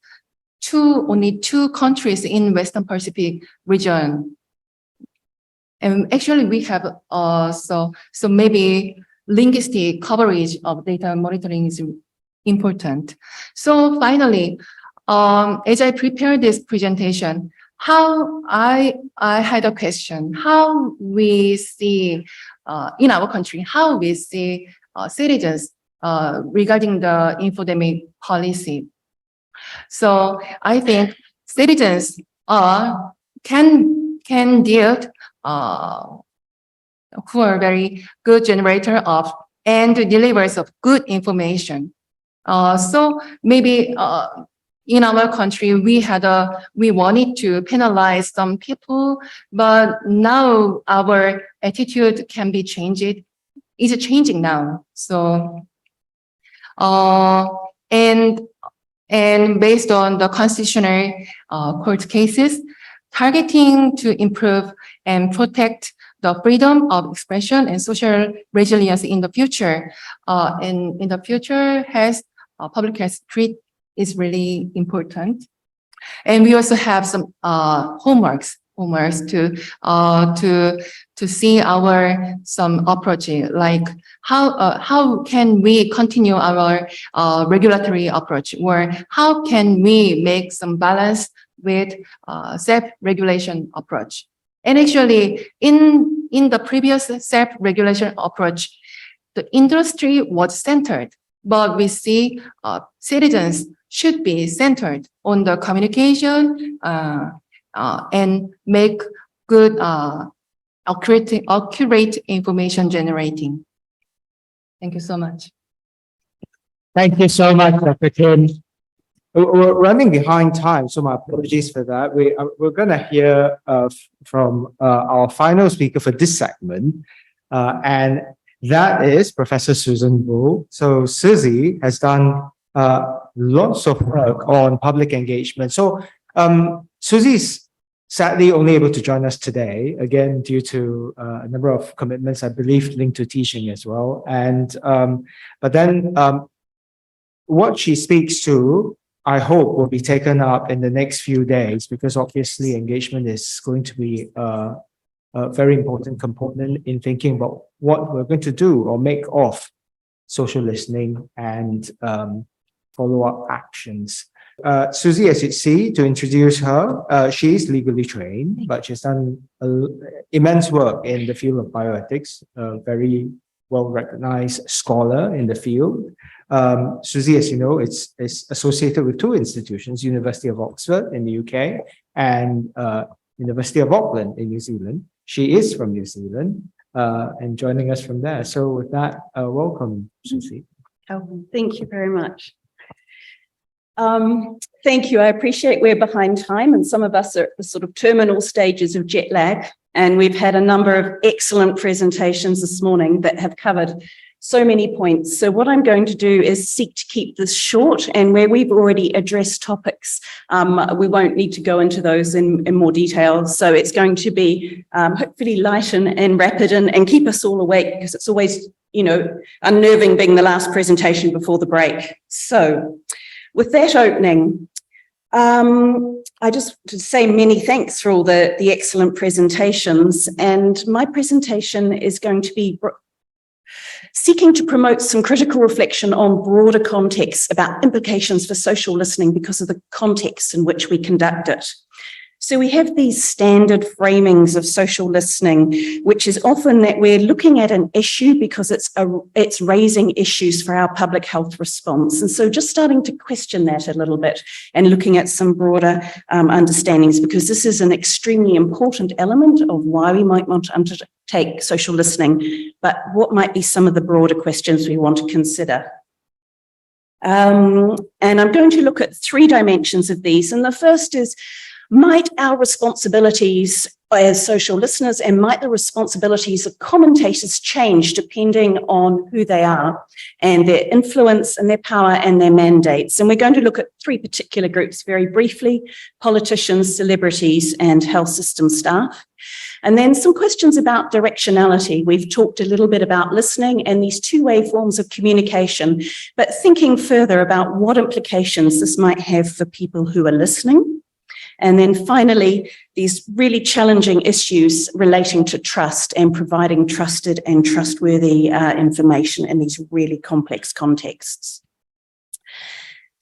only two countries in Western Pacific region. And actually we have so maybe linguistic coverage of data monitoring is important. So finally, as I prepared this presentation, how I had a question, how we see in our country, how we see citizens regarding the infodemic policy. So I think citizens can deal who are very good generator of and delivers of good information. So maybe in our country we wanted to penalize some people, but now our attitude can be changed. It's changing now. So and based on the constitutional court cases, targeting to improve and protect the freedom of expression and social resilience in the future. And in the future, public health treat is really important. And we also have some homeworks to see our some approach, like how can we continue our regulatory approach, or how can we make some balance with self-regulation approach. And actually in the previous self-regulation approach, the industry was centered, but we see citizens should be centered on the communication and make good accurate information generating. Thank you so much. Thank you so much, Dr. Kim. We're running behind time, so my apologies for that. We're going to hear from our final speaker for this segment, and that is Professor Susan Wu. So Susie has done lots of work on public engagement. So Susie's sadly only able to join us today, again, due to a number of commitments, I believe, linked to teaching as well. And but then what she speaks to, I hope, will be taken up in the next few days, because obviously engagement is going to be a very important component in thinking about what we're going to do or make of social listening and follow-up actions. Susie, as you see, to introduce her, she is legally trained, but she's done immense work in the field of bioethics, a very well-recognized scholar in the field. Susie, as you know, is associated with two institutions, University of Oxford in the UK and University of Auckland in New Zealand. She is from New Zealand and joining us from there. So with that, welcome, Susie. Oh, thank you very much. Thank you. I appreciate we're behind time and some of us are at the sort of terminal stages of jet lag, and we've had a number of excellent presentations this morning that have covered so many points. So what I'm going to do is seek to keep this short, and where we've already addressed topics, we won't need to go into those in more detail. So it's going to be hopefully light and rapid and keep us all awake, because it's always, unnerving being the last presentation before the break. So with that opening, I just want to say many thanks for all the excellent presentations, and my presentation is going to be seeking to promote some critical reflection on broader contexts about implications for social listening because of the context in which we conduct it. So we have these standard framings of social listening, which is often that we're looking at an issue because it's raising issues for our public health response. And so just starting to question that a little bit and looking at some broader understandings, because this is an extremely important element of why we might want to undertake social listening, but what might be some of the broader questions we want to consider. And I'm going to look at 3 dimensions of these. And the first is, might our responsibilities as social listeners and might the responsibilities of commentators change depending on who they are and their influence and their power and their mandates? And we're going to look at 3 particular groups very briefly: politicians, celebrities, and health system staff. And then some questions about directionality. We've talked a little bit about listening and these 2-way forms of communication, but thinking further about what implications this might have for people who are listening. And then finally, these really challenging issues relating to trust and providing trusted and trustworthy information in these really complex contexts.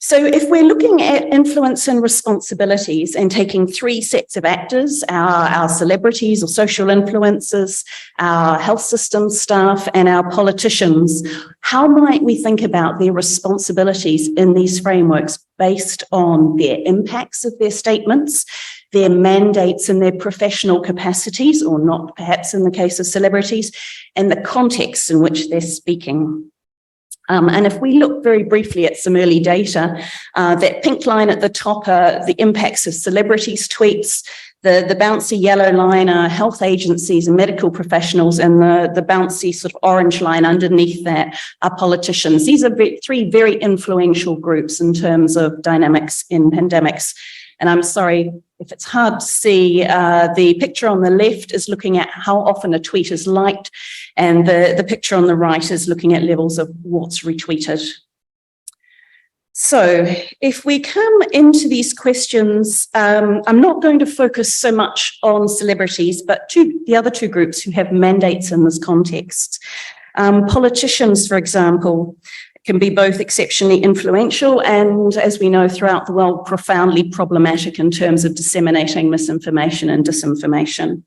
So if we're looking at influence and responsibilities and taking 3 sets of actors, our celebrities or social influencers, our health system staff, and our politicians, how might we think about their responsibilities in these frameworks based on their impacts of their statements, their mandates and their professional capacities, or not perhaps in the case of celebrities, and the context in which they're speaking? And if we look very briefly at some early data, that pink line at the top are the impacts of celebrities' tweets, the bouncy yellow line are health agencies and medical professionals, and the bouncy sort of orange line underneath that are politicians. These are 3 very influential groups in terms of dynamics in pandemics. And I'm sorry if it's hard to see, the picture on the left is looking at how often a tweet is liked, and the picture on the right is looking at levels of what's retweeted. So if we come into these questions, I'm not going to focus so much on celebrities, but the other 2 groups who have mandates in this context. Politicians, for example, can be both exceptionally influential and, as we know, throughout the world, profoundly problematic in terms of disseminating misinformation and disinformation.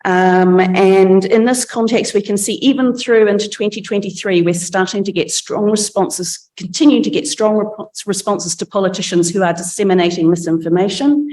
And in this context, we can see even through into 2023, we're starting to get strong responses, continuing to get strong responses to politicians who are disseminating misinformation.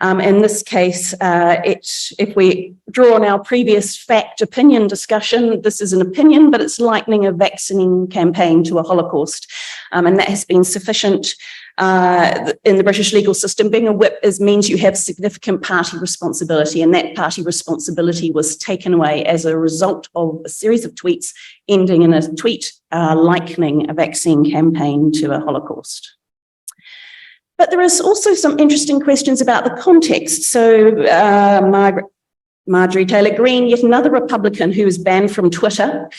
In this case, if we draw on our previous fact-opinion discussion, this is an opinion, but it's likening a vaccine campaign to a Holocaust. And that has been sufficient in the British legal system. Being a whip means you have significant party responsibility, and that party responsibility was taken away as a result of a series of tweets ending in a tweet likening a vaccine campaign to a Holocaust. But there is also some interesting questions about the context. So Marjorie Taylor Greene, yet another Republican who was banned from Twitter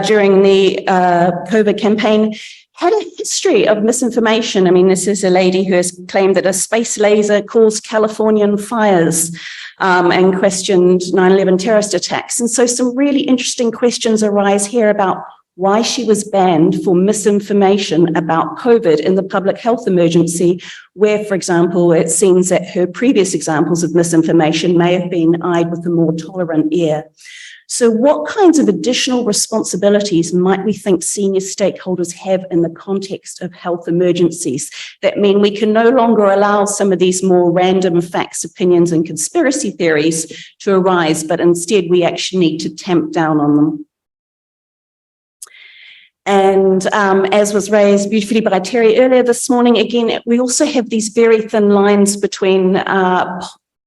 during the COVID campaign, had a history of misinformation. I mean, this is a lady who has claimed that a space laser caused Californian fires and questioned 9/11 terrorist attacks. And so some really interesting questions arise here about why she was banned for misinformation about COVID in the public health emergency, where, for example, it seems that her previous examples of misinformation may have been eyed with a more tolerant ear. So what kinds of additional responsibilities might we think senior stakeholders have in the context of health emergencies that mean we can no longer allow some of these more random facts, opinions, and conspiracy theories to arise, but instead we actually need to tamp down on them? And as was raised beautifully by Terry earlier this morning, again, we also have these very thin lines between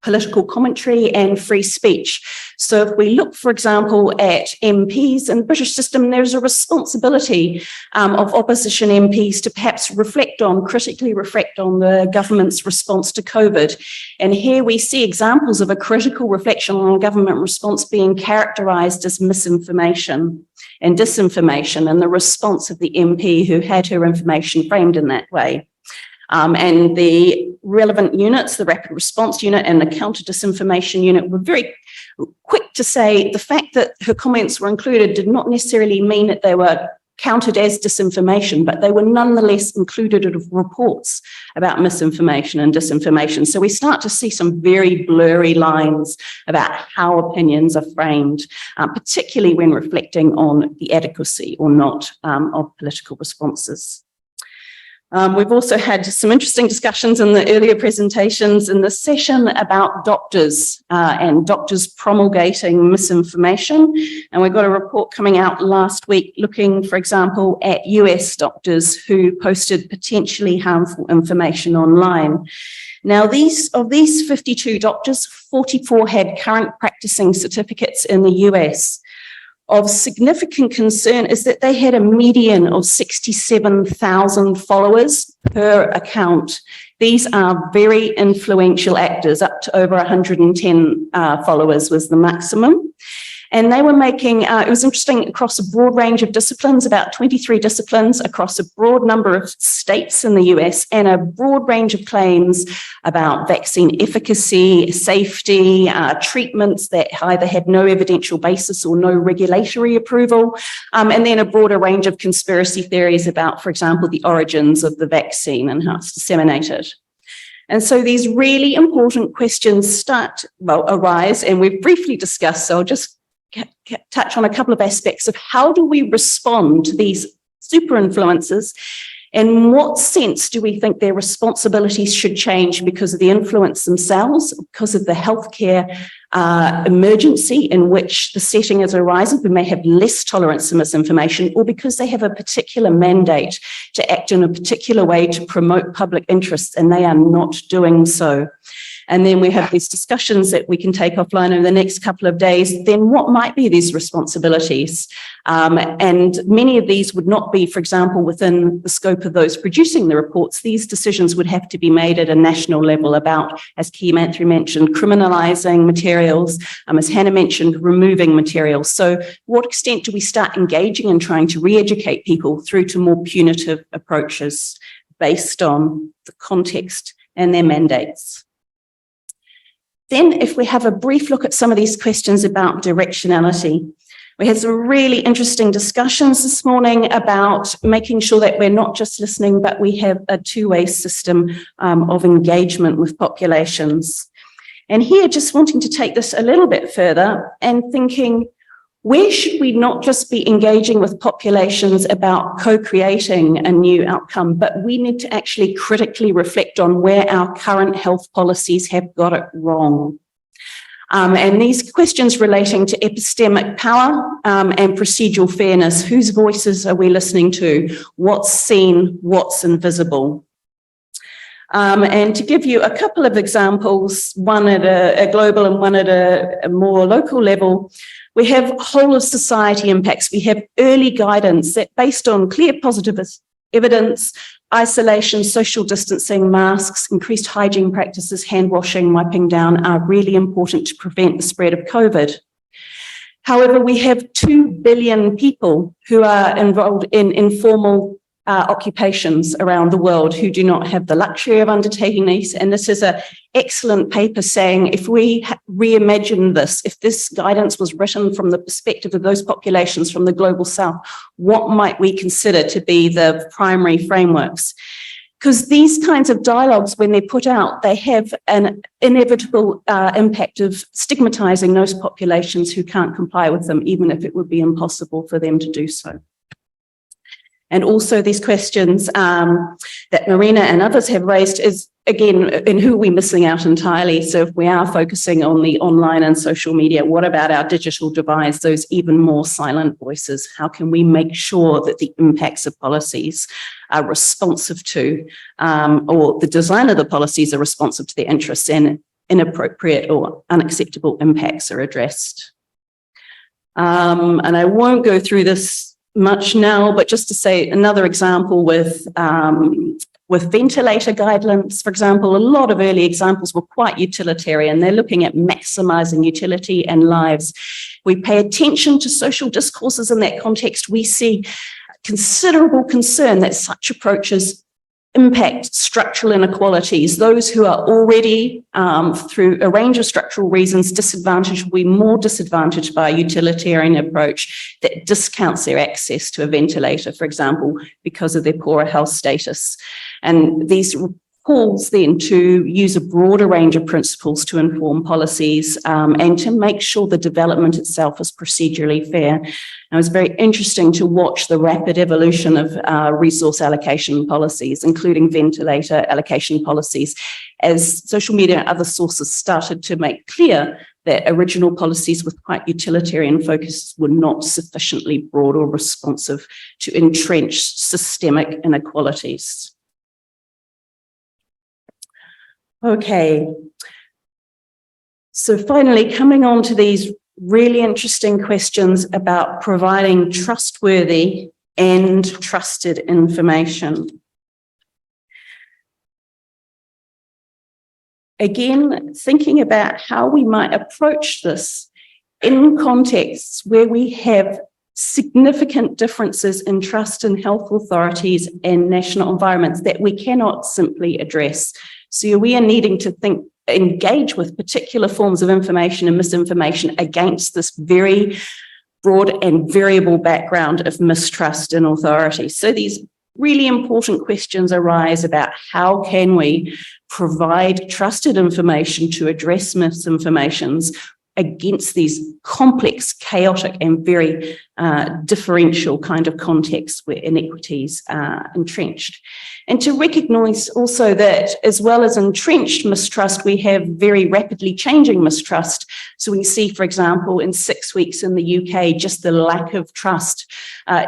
political commentary and free speech. So if we look, for example, at MPs in the British system, there's a responsibility of opposition MPs to perhaps critically reflect on the government's response to COVID. And here we see examples of a critical reflection on government response being characterised as misinformation and disinformation, and the response of the MP who had her information framed in that way. And the relevant units, the rapid response unit and the counter disinformation unit, were very quick to say the fact that her comments were included did not necessarily mean that they were counted as disinformation, but they were nonetheless included in reports about misinformation and disinformation. So we start to see some very blurry lines about how opinions are framed, particularly when reflecting on the adequacy or not of political responses. We've also had some interesting discussions in the earlier presentations in this session about doctors and doctors promulgating misinformation. And we've got a report coming out last week looking, for example, at US doctors who posted potentially harmful information online. Now, of these 52 doctors, 44 had current practicing certificates in the US. Of significant concern is that they had a median of 67,000 followers per account. These are very influential actors, up to over 110 followers was the maximum. And they were making, it was interesting, across a broad range of disciplines, about 23 disciplines across a broad number of states in the US, and a broad range of claims about vaccine efficacy, safety, treatments that either had no evidential basis or no regulatory approval, and then a broader range of conspiracy theories about, for example, the origins of the vaccine and how it's disseminated. And so these really important questions arise, and we've briefly discussed, so I'll just touch on a couple of aspects of how do we respond to these super influencers. In what sense do we think their responsibilities should change because of the influence themselves, because of the healthcare emergency in which the setting is arising? We may have less tolerance to misinformation, or because they have a particular mandate to act in a particular way to promote public interests, and they are not doing so. And then we have these discussions that we can take offline over the next couple of days. Then what might be these responsibilities? And many of these would not be, for example, within the scope of those producing the reports. These decisions would have to be made at a national level about, as Keemanthri mentioned, criminalising materials, as Hannah mentioned, removing materials. So what extent do we start engaging and trying to re-educate people through to more punitive approaches based on the context and their mandates? Then if we have a brief look at some of these questions about directionality, we had some really interesting discussions this morning about making sure that we're not just listening, but we have a two-way system of engagement with populations. And here, just wanting to take this a little bit further and thinking, where should we not just be engaging with populations about co-creating a new outcome, but we need to actually critically reflect on where our current health policies have got it wrong. And these questions relating to epistemic power and procedural fairness, whose voices are we listening to? What's seen, what's invisible? And to give you a couple of examples, one at a global and one at a more local level, we have whole of society impacts. We have early guidance that, based on clear positive evidence, isolation, social distancing, masks, increased hygiene practices, hand washing, wiping down, are really important to prevent the spread of COVID. However, we have 2 billion people who are involved in informal occupations around the world who do not have the luxury of undertaking these. And this is an excellent paper saying, if we reimagine this, if this guidance was written from the perspective of those populations from the global south, what might we consider to be the primary frameworks? Because these kinds of dialogues, when they're put out, they have an inevitable impact of stigmatizing those populations who can't comply with them, even if it would be impossible for them to do so. And also these questions that Marina and others have raised is, again, in who are we missing out entirely? So if we are focusing on the online and social media, what about our digital divides, those even more silent voices? How can we make sure that the impacts of policies are responsive to, or the design of the policies are responsive to their interests, and inappropriate or unacceptable impacts are addressed? And I won't go through this much now, but just to say another example with ventilator guidelines, for example, a lot of early examples were quite utilitarian. They're looking at maximizing utility and lives. We pay attention to social discourses in that context. We see considerable concern that such approaches impact structural inequalities. Those who are already, through a range of structural reasons, disadvantaged will be more disadvantaged by a utilitarian approach that discounts their access to a ventilator, for example, because of their poorer health status. And these calls then to use a broader range of principles to inform policies and to make sure the development itself is procedurally fair. And it was very interesting to watch the rapid evolution of resource allocation policies, including ventilator allocation policies, as social media and other sources started to make clear that original policies with quite utilitarian focus were not sufficiently broad or responsive to entrenched systemic inequalities. Okay, so finally, coming on to these really interesting questions about providing trustworthy and trusted information. Again, thinking about how we might approach this in contexts where we have significant differences in trust in health authorities and national environments that we cannot simply address. So we are needing to engage with particular forms of information and misinformation against this very broad and variable background of mistrust in authorities. So these really important questions arise about how can we provide trusted information to address misinformations against these complex, chaotic, and very differential kind of contexts where inequities are entrenched. And to recognise also that as well as entrenched mistrust, we have very rapidly changing mistrust. So we see, for example, in 6 weeks in the UK, just the lack of trust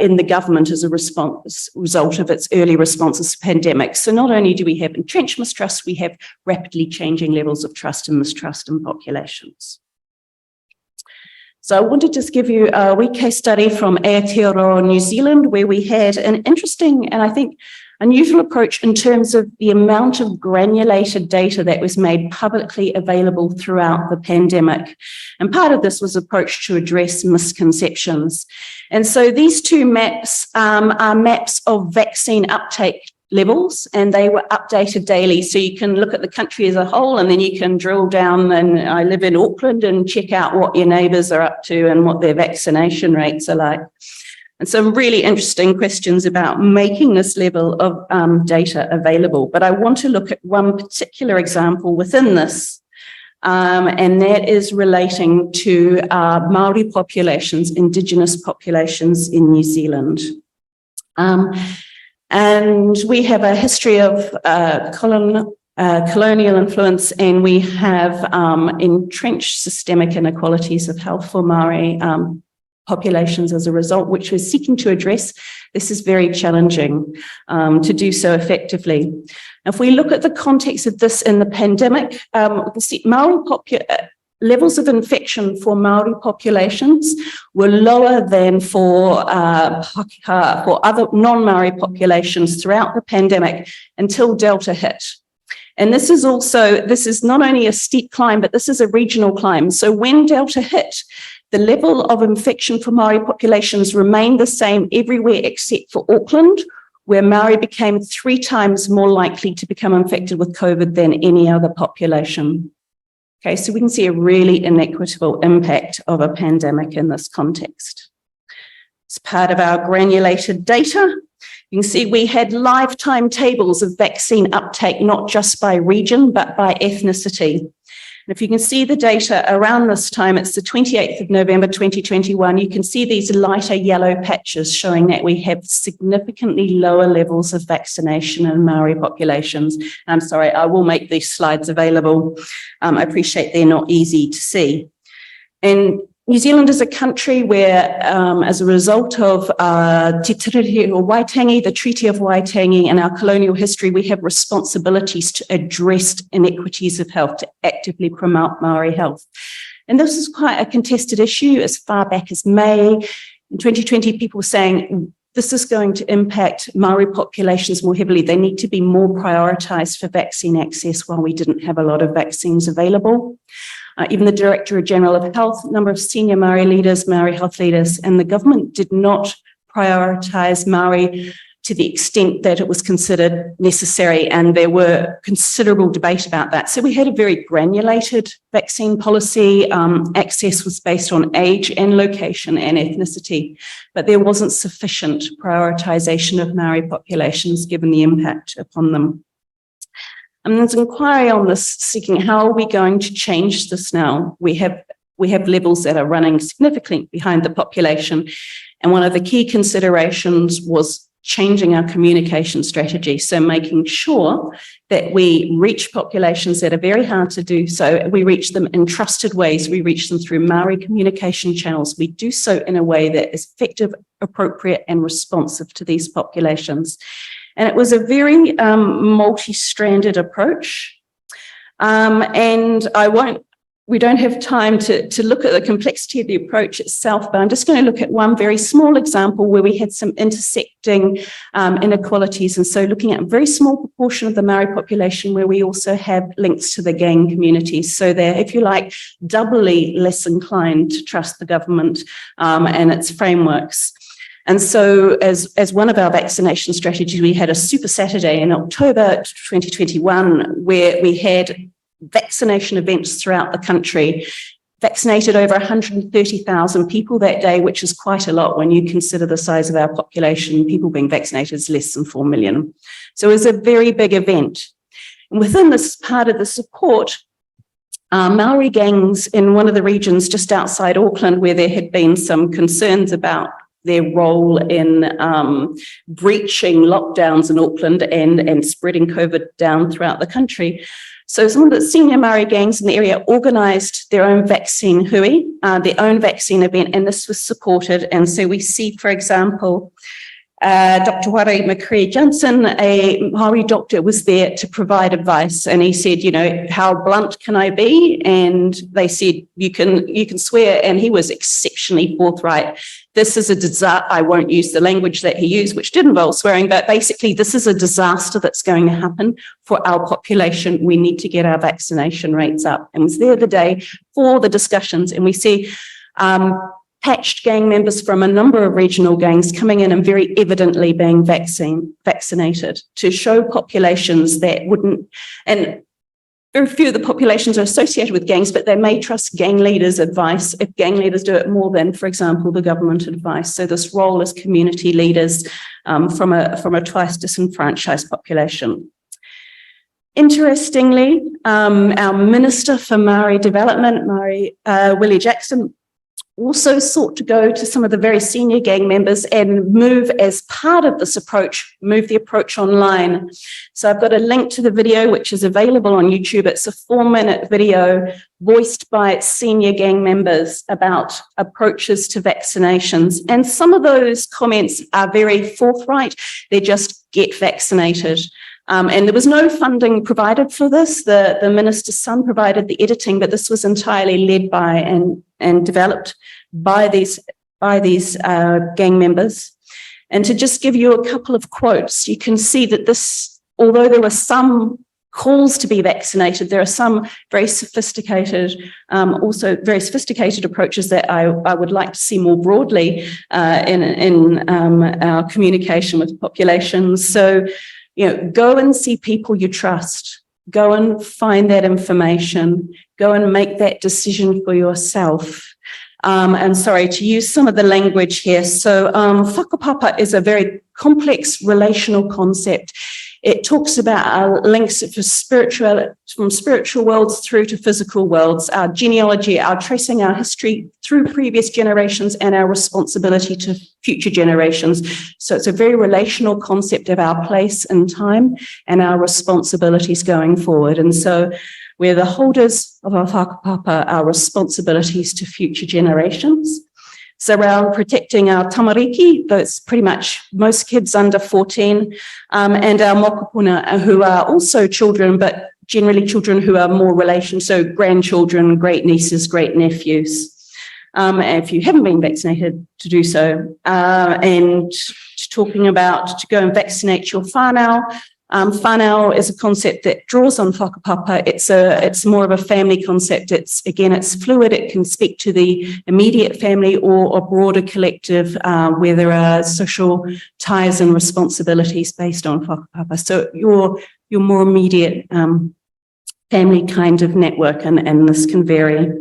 in the government as a result of its early responses to pandemic. So not only do we have entrenched mistrust, we have rapidly changing levels of trust and mistrust in populations. So I want to just give you a wee case study from Aotearoa, New Zealand, where we had an interesting and I think unusual approach in terms of the amount of granulated data that was made publicly available throughout the pandemic. And part of this was approached to address misconceptions. And so these two maps are maps of vaccine uptake levels, and they were updated daily. So you can look at the country as a whole, and then you can drill down, and I live in Auckland, and check out what your neighbours are up to and what their vaccination rates are like. And some really interesting questions about making this level of data available. But I want to look at one particular example within this, and that is relating to Māori populations, Indigenous populations in New Zealand. And we have a history of colonial influence, and we have entrenched systemic inequalities of health for Māori populations as a result, which we're seeking to address. This is very challenging to do so effectively. If we look at the context of this in the pandemic, we can see Māori levels of infection for Māori populations were lower than for other non-Māori populations throughout the pandemic until Delta hit. And this is not only a steep climb, but this is a regional climb. So when Delta hit, the level of infection for Māori populations remained the same everywhere except for Auckland, where Māori became 3 times more likely to become infected with COVID than any other population. Okay, so we can see a really inequitable impact of a pandemic in this context. As part of our granulated data, you can see we had lifetime tables of vaccine uptake, not just by region, but by ethnicity. And if you can see the data around this time, it's the 28th of November 2021, you can see these lighter yellow patches showing that we have significantly lower levels of vaccination in Māori populations. I'm sorry, I will make these slides available. I appreciate they're not easy to see. And New Zealand is a country where, as a result of Te Tiriti o Waitangi, the Treaty of Waitangi, and our colonial history, we have responsibilities to address inequities of health, to actively promote Māori health. And this is quite a contested issue as far back as May. In 2020, people were saying this is going to impact Māori populations more heavily. They need to be more prioritised for vaccine access while we didn't have a lot of vaccines available. Even the Director General of Health, a number of senior Māori leaders, Māori health leaders, and the government did not prioritise Māori to the extent that it was considered necessary, and there were considerable debate about that. So we had a very granulated vaccine policy. Access was based on age and location and ethnicity, but there wasn't sufficient prioritisation of Maori populations given the impact upon them. And there's inquiry on this seeking how are we going to change this now? We have levels that are running significantly behind the population, and one of the key considerations was changing our communication strategy. So making sure that we reach populations that are very hard to do so. We reach them in trusted ways. We reach them through Maori communication channels. We do so in a way that is effective, appropriate, and responsive to these populations. And it was a very multi-stranded approach. And we don't have time to look at the complexity of the approach itself, but I'm just going to look at one very small example where we had some intersecting inequalities. And so looking at a very small proportion of the Maori population where we also have links to the gang communities. So they're, if you like, doubly less inclined to trust the government and its frameworks. And so as one of our vaccination strategies, we had a Super Saturday in October 2021 where we had vaccination events throughout the country, vaccinated over 130,000 people that day, which is quite a lot when you consider the size of our population. People being vaccinated is less than 4 million. So it was a very big event. And within this part of the support, Maori gangs in one of the regions just outside Auckland, where there had been some concerns about their role in breaching lockdowns in Auckland and spreading COVID down throughout the country. So some of the senior Maori gangs in the area organised their own vaccine hui, their own vaccine event, and this was supported. And so we see, for example, Dr. Wari McCree-Johnson, a Maori doctor, was there to provide advice, and he said, you know, how blunt can I be? And they said, you can swear, and he was exceptionally forthright. This is a disaster. I won't use the language that he used, which did involve swearing, but basically this is a disaster that's going to happen for our population. We need to get our vaccination rates up. And was there the day for the discussions, and we see patched gang members from a number of regional gangs coming in and very evidently being vaccinated to show populations that wouldn't, and very few of the populations are associated with gangs, but they may trust gang leaders' advice if gang leaders do it more than, for example, the government advice. So this role as community leaders from a twice disenfranchised population. Interestingly, our Minister for Maori Development, Willie Jackson, also sought to go to some of the very senior gang members and move as part of this approach, move the approach online. So I've got a link to the video, which is available on YouTube. It's a 4-minute video voiced by senior gang members about approaches to vaccinations. And some of those comments are very forthright. They just get vaccinated. And there was no funding provided for this. The minister's son provided the editing, but this was entirely led by and developed by these gang members. And to just give you a couple of quotes, you can see that this, although there were some calls to be vaccinated, there are some very sophisticated, also very sophisticated approaches that I would like to see more broadly in our communication with populations. So, you know, go and see people you trust. Go and find that information. Go and make that decision for yourself. And sorry to use some of the language here. So whakapapa is a very complex relational concept. It talks about our links from spiritual worlds through to physical worlds, our genealogy, our tracing our history through previous generations, and our responsibility to future generations. So it's a very relational concept of our place in time and our responsibilities going forward. And so we're the holders of our whakapapa, our responsibilities to future generations. So around protecting our tamariki, that's pretty much most kids under 14, and our mokopuna, who are also children, but generally children who are more relations, so grandchildren, great nieces, great nephews. If you haven't been vaccinated, to do so. And talking about to go and vaccinate your whānau, Whānau is a concept that draws on whakapapa. It's more of a family concept. It's fluid. It can speak to the immediate family or a broader collective where there are social ties and responsibilities based on whakapapa. So your more immediate family kind of network, and this can vary.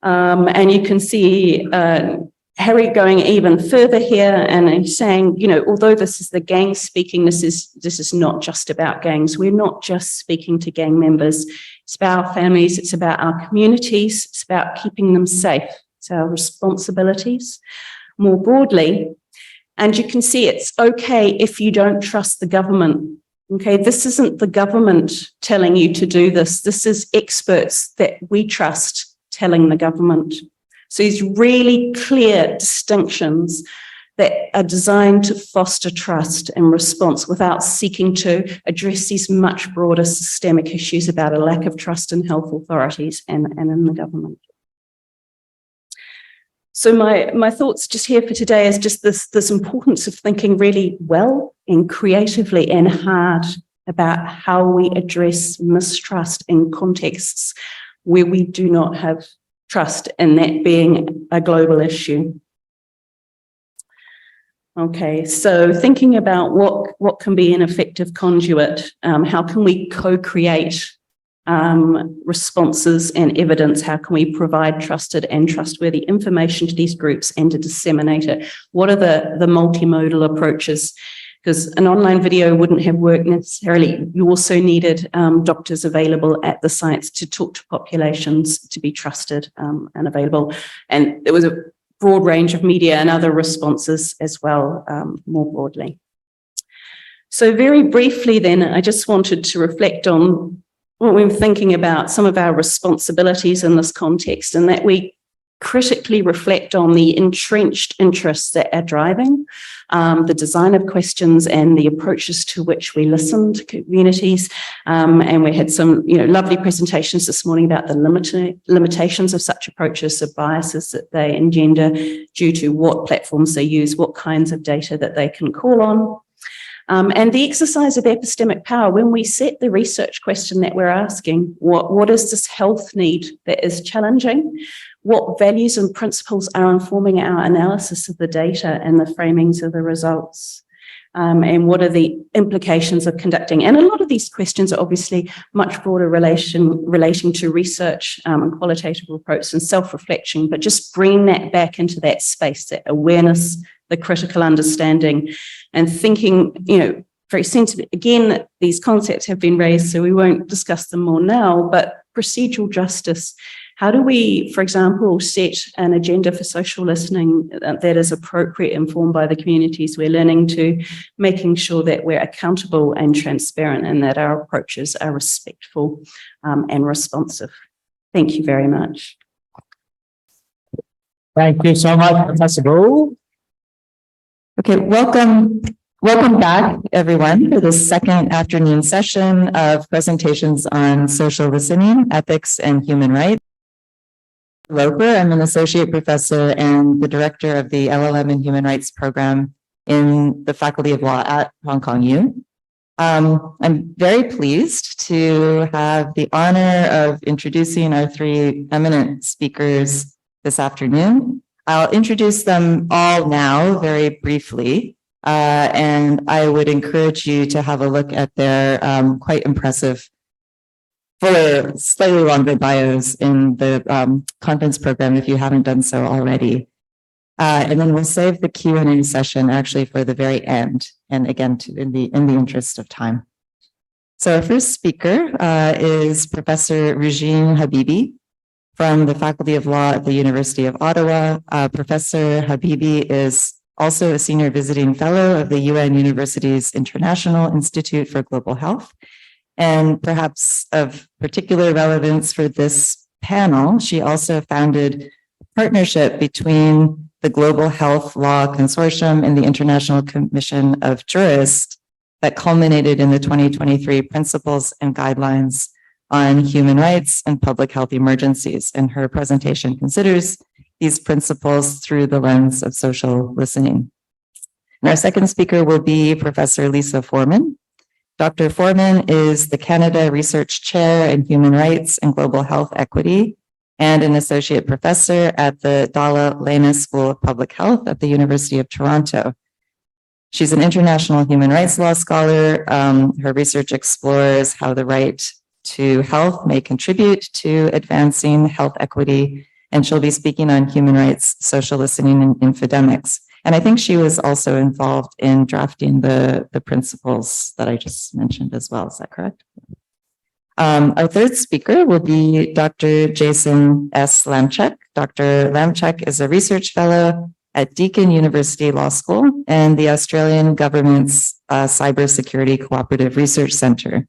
And you can see Harry going even further here, and he's saying, you know, although this is the gang speaking, this is not just about gangs. We're not just speaking to gang members. It's about our families. It's about our communities. It's about keeping them safe. It's our responsibilities more broadly. And you can see it's okay if you don't trust the government. Okay, this isn't the government telling you to do this. This is experts that we trust telling the government. So these really clear distinctions that are designed to foster trust and response without seeking to address these much broader systemic issues about a lack of trust in health authorities and in the government. So my thoughts just here for today is just this importance of thinking really well and creatively and hard about how we address mistrust in contexts where we do not have trust, and that being a global issue. Okay, so thinking about what can be an effective conduit, how can we co-create responses and evidence? How can we provide trusted and trustworthy information to these groups and to disseminate it? What are the multimodal approaches? Because an online video wouldn't have worked necessarily. You also needed doctors available at the sites to talk to populations, to be trusted and available. And there was a broad range of media and other responses as well, more broadly. So very briefly then, I just wanted to reflect on what we were thinking about, some of our responsibilities in this context, and that we critically reflect on the entrenched interests that are driving the design of questions and the approaches to which we listen to communities. And we had some, lovely presentations this morning about the limitations of such approaches, the biases that they engender due to what platforms they use, what kinds of data that they can call on. And the exercise of epistemic power, when we set the research question that we're asking, what is this health need that is challenging? What values and principles are informing our analysis of the data and the framings of the results? And what are the implications of conducting? And a lot of these questions are obviously much broader relating to research and qualitative approach and self-reflection, but just bring that back into that space, that awareness, the critical understanding, and thinking, very sensitive. Again, these concepts have been raised, so we won't discuss them more now, but procedural justice. How do we, for example, set an agenda for social listening that is appropriate, informed by the communities we're learning to, making sure that we're accountable and transparent and that our approaches are respectful and responsive? Thank you very much. Thank you so much, Professor Boo. Okay, welcome back, everyone, for the second afternoon session of presentations on social listening, ethics, and human rights. Loper, I'm an associate professor and the director of the LLM and Human Rights program in the Faculty of Law at Hong Kong U. I'm very pleased to have the honor of introducing our three eminent speakers this afternoon. I'll introduce them all now very briefly, and I would encourage you to have a look at their quite impressive, fuller, slightly longer bios in the conference program if you haven't done so already. And then we'll save the Q&A session actually for the very end, and again, in the interest of time. So our first speaker is Professor Regine Habibi from the Faculty of Law at the University of Ottawa. Professor Habibi is also a senior visiting fellow of the UN University's International Institute for Global Health. And perhaps of particular relevance for this panel, she also founded a partnership between the Global Health Law Consortium and the International Commission of Jurists that culminated in the 2023 Principles and Guidelines on Human Rights and Public Health Emergencies. And her presentation considers these principles through the lens of social listening. And our second speaker will be Professor Lisa Foreman. Dr. Foreman is the Canada Research Chair in Human Rights and Global Health Equity and an associate professor at the Dalla Lana School of Public Health at the University of Toronto. She's an international human rights law scholar. Her research explores how the right to health may contribute to advancing health equity, and she'll be speaking on human rights, social listening, and infodemics. And I think she was also involved in drafting the principles that I just mentioned as well. Is that correct? Our third speaker will be Dr. Jason S. Lamchek. Dr. Lamchek is a research fellow at Deakin University Law School and the Australian government's Cybersecurity Cooperative Research Centre.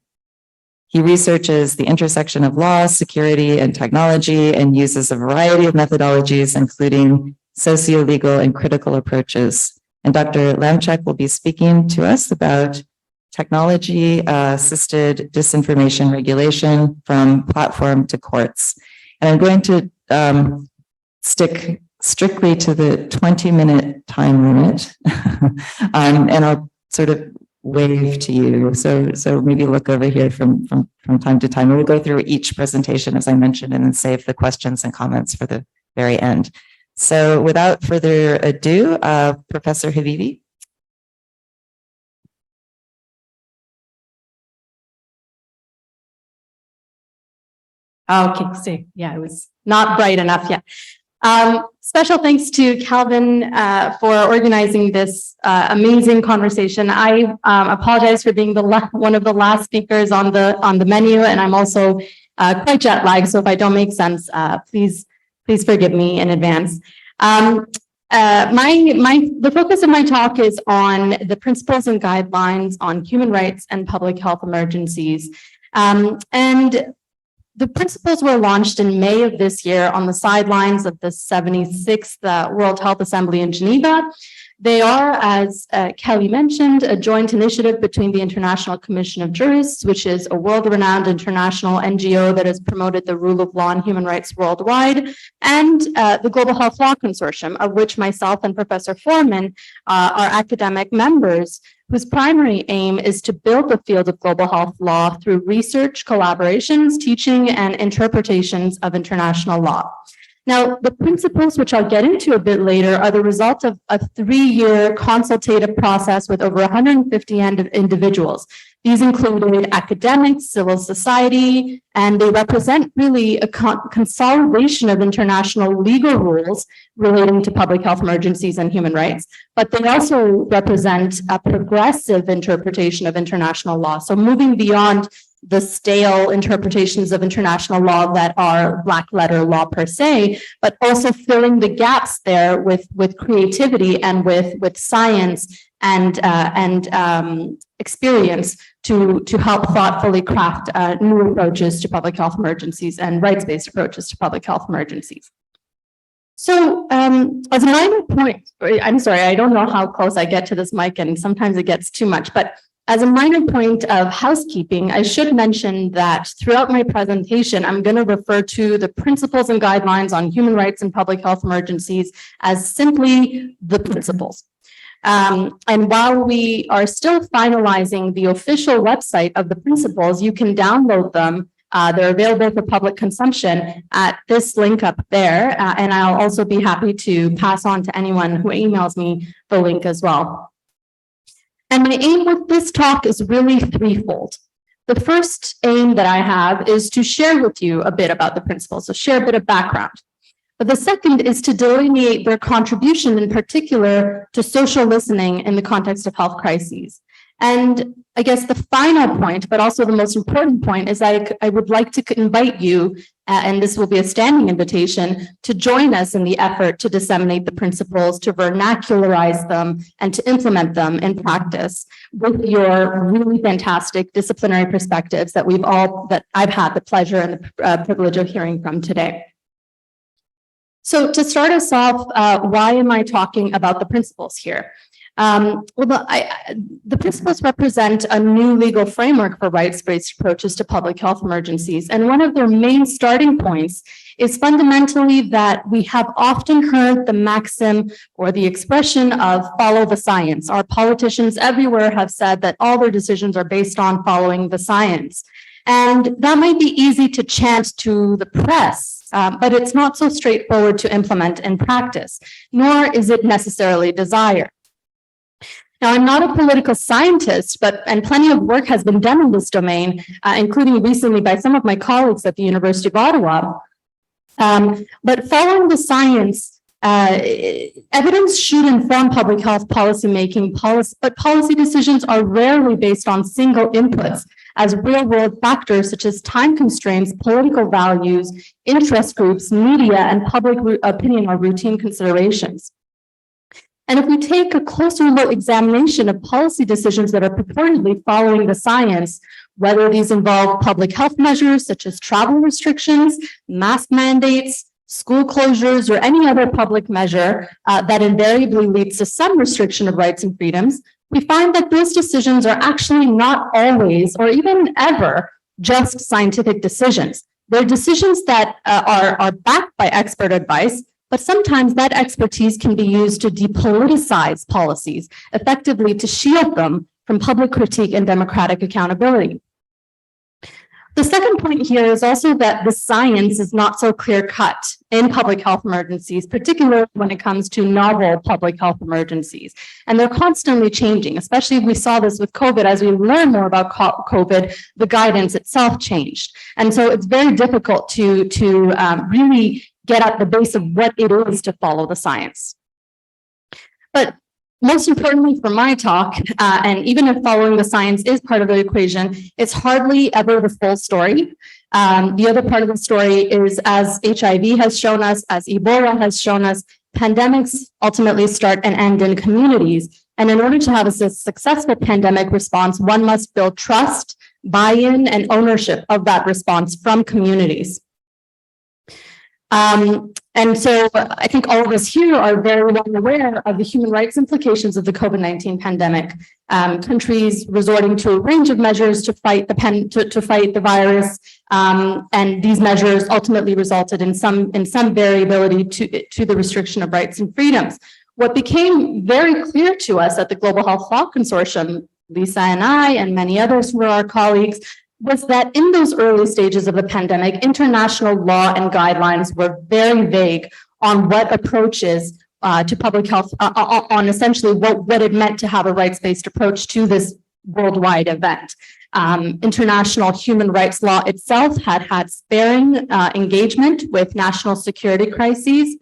He researches the intersection of law, security, and technology and uses a variety of methodologies, including socio-legal and critical approaches. And Dr. Lamchek will be speaking to us about technology assisted disinformation regulation from platform to courts. And I'm going to stick strictly to the 20-minute time limit. And I'll sort of wave to you. So maybe look over here from time to time. We'll go through each presentation, as I mentioned, and then save the questions and comments for the very end. So without further ado, Professor Habibi. Okay, so yeah, it was not bright enough yet. Special thanks to Calvin for organizing this amazing conversation. I apologize for being one of the last speakers on the menu, and I'm also quite jet lagged. So if I don't make sense, please forgive me in advance. The focus of my talk is on the principles and guidelines on human rights and public health emergencies, and the principles were launched in May of this year on the sidelines of the 76th World Health Assembly in Geneva. They are, as Kelley mentioned, a joint initiative between the International Commission of Jurists, which is a world-renowned international NGO that has promoted the rule of law and human rights worldwide, and the Global Health Law Consortium, of which myself and Professor Foreman are academic members, whose primary aim is to build the field of global health law through research, collaborations, teaching, and interpretations of international law. Now, the principles, which I'll get into a bit later, are the result of a 3-year consultative process with over 150 individuals. These included academics, civil society, and they represent really a consolidation of international legal rules relating to public health emergencies and human rights, but they also represent a progressive interpretation of international law. So moving beyond the stale interpretations of international law that are black letter law per se, but also filling the gaps there with creativity and with science and experience to help thoughtfully craft new approaches to public health emergencies and rights-based approaches to public health emergencies. So as a minor point, I'm sorry, I don't know how close I get to this mic, and sometimes it gets too much, but as a minor point of housekeeping, I should mention that throughout my presentation, I'm going to refer to the principles and guidelines on human rights and public health emergencies as simply the principles. And while we are still finalizing the official website of the principles, you can download them. They're available for public consumption at this link up there. And I'll also be happy to pass on to anyone who emails me the link as well. And my aim with this talk is really threefold. The first aim that I have is to share with you a bit about the principles, so share a bit of background. But the second is to delineate their contribution in particular to social listening in the context of health crises. And I guess the final point, but also the most important point, is I would like to invite you, and this will be a standing invitation, to join us in the effort to disseminate the principles, to vernacularize them, and to implement them in practice with your really fantastic disciplinary perspectives that I've had the pleasure and the privilege of hearing from today. So to start us off, why am I talking about the principles here? The principles represent a new legal framework for rights-based approaches to public health emergencies. And one of their main starting points is fundamentally that we have often heard the maxim or the expression of follow the science. Our politicians everywhere have said that all their decisions are based on following the science. And that might be easy to chant to the press, but it's not so straightforward to implement in practice, nor is it necessarily desired. Now, I'm not a political scientist, and plenty of work has been done in this domain, including recently by some of my colleagues at the University of Ottawa. But following the science, evidence should inform public health policy making, but policy decisions are rarely based on single inputs, as real-world factors such as time constraints, political values, interest groups, media, and public opinion are routine considerations. And if we take a closer look examination of policy decisions that are purportedly following the science, whether these involve public health measures such as travel restrictions, mask mandates, school closures, or any other public measure that invariably leads to some restriction of rights and freedoms, we find that those decisions are actually not always or even ever just scientific decisions. They're decisions that are backed by expert advice, but sometimes that expertise can be used to depoliticize policies, effectively to shield them from public critique and democratic accountability. The second point here is also that the science is not so clear-cut in public health emergencies, particularly when it comes to novel public health emergencies. And they're constantly changing, especially we saw this with COVID. As we learn more about COVID, the guidance itself changed. And so it's very difficult to really get at the base of what it is to follow the science. But most importantly for my talk, and even if following the science is part of the equation, it's hardly ever the full story. The other part of the story is, as HIV has shown us, as Ebola has shown us, pandemics ultimately start and end in communities. And in order to have a successful pandemic response, one must build trust, buy-in, and ownership of that response from communities. And so I think all of us here are very well aware of the human rights implications of the COVID-19 pandemic. Countries resorting to a range of measures to fight the virus, and these measures ultimately resulted in some variability to the restriction of rights and freedoms. What became very clear to us at the Global Health Law Consortium, Lisa and I and many others who are our colleagues, was that in those early stages of the pandemic, international law and guidelines were very vague on what approaches to public health, on essentially what it meant to have a rights-based approach to this worldwide event. International human rights law itself had sparing engagement with national security crises,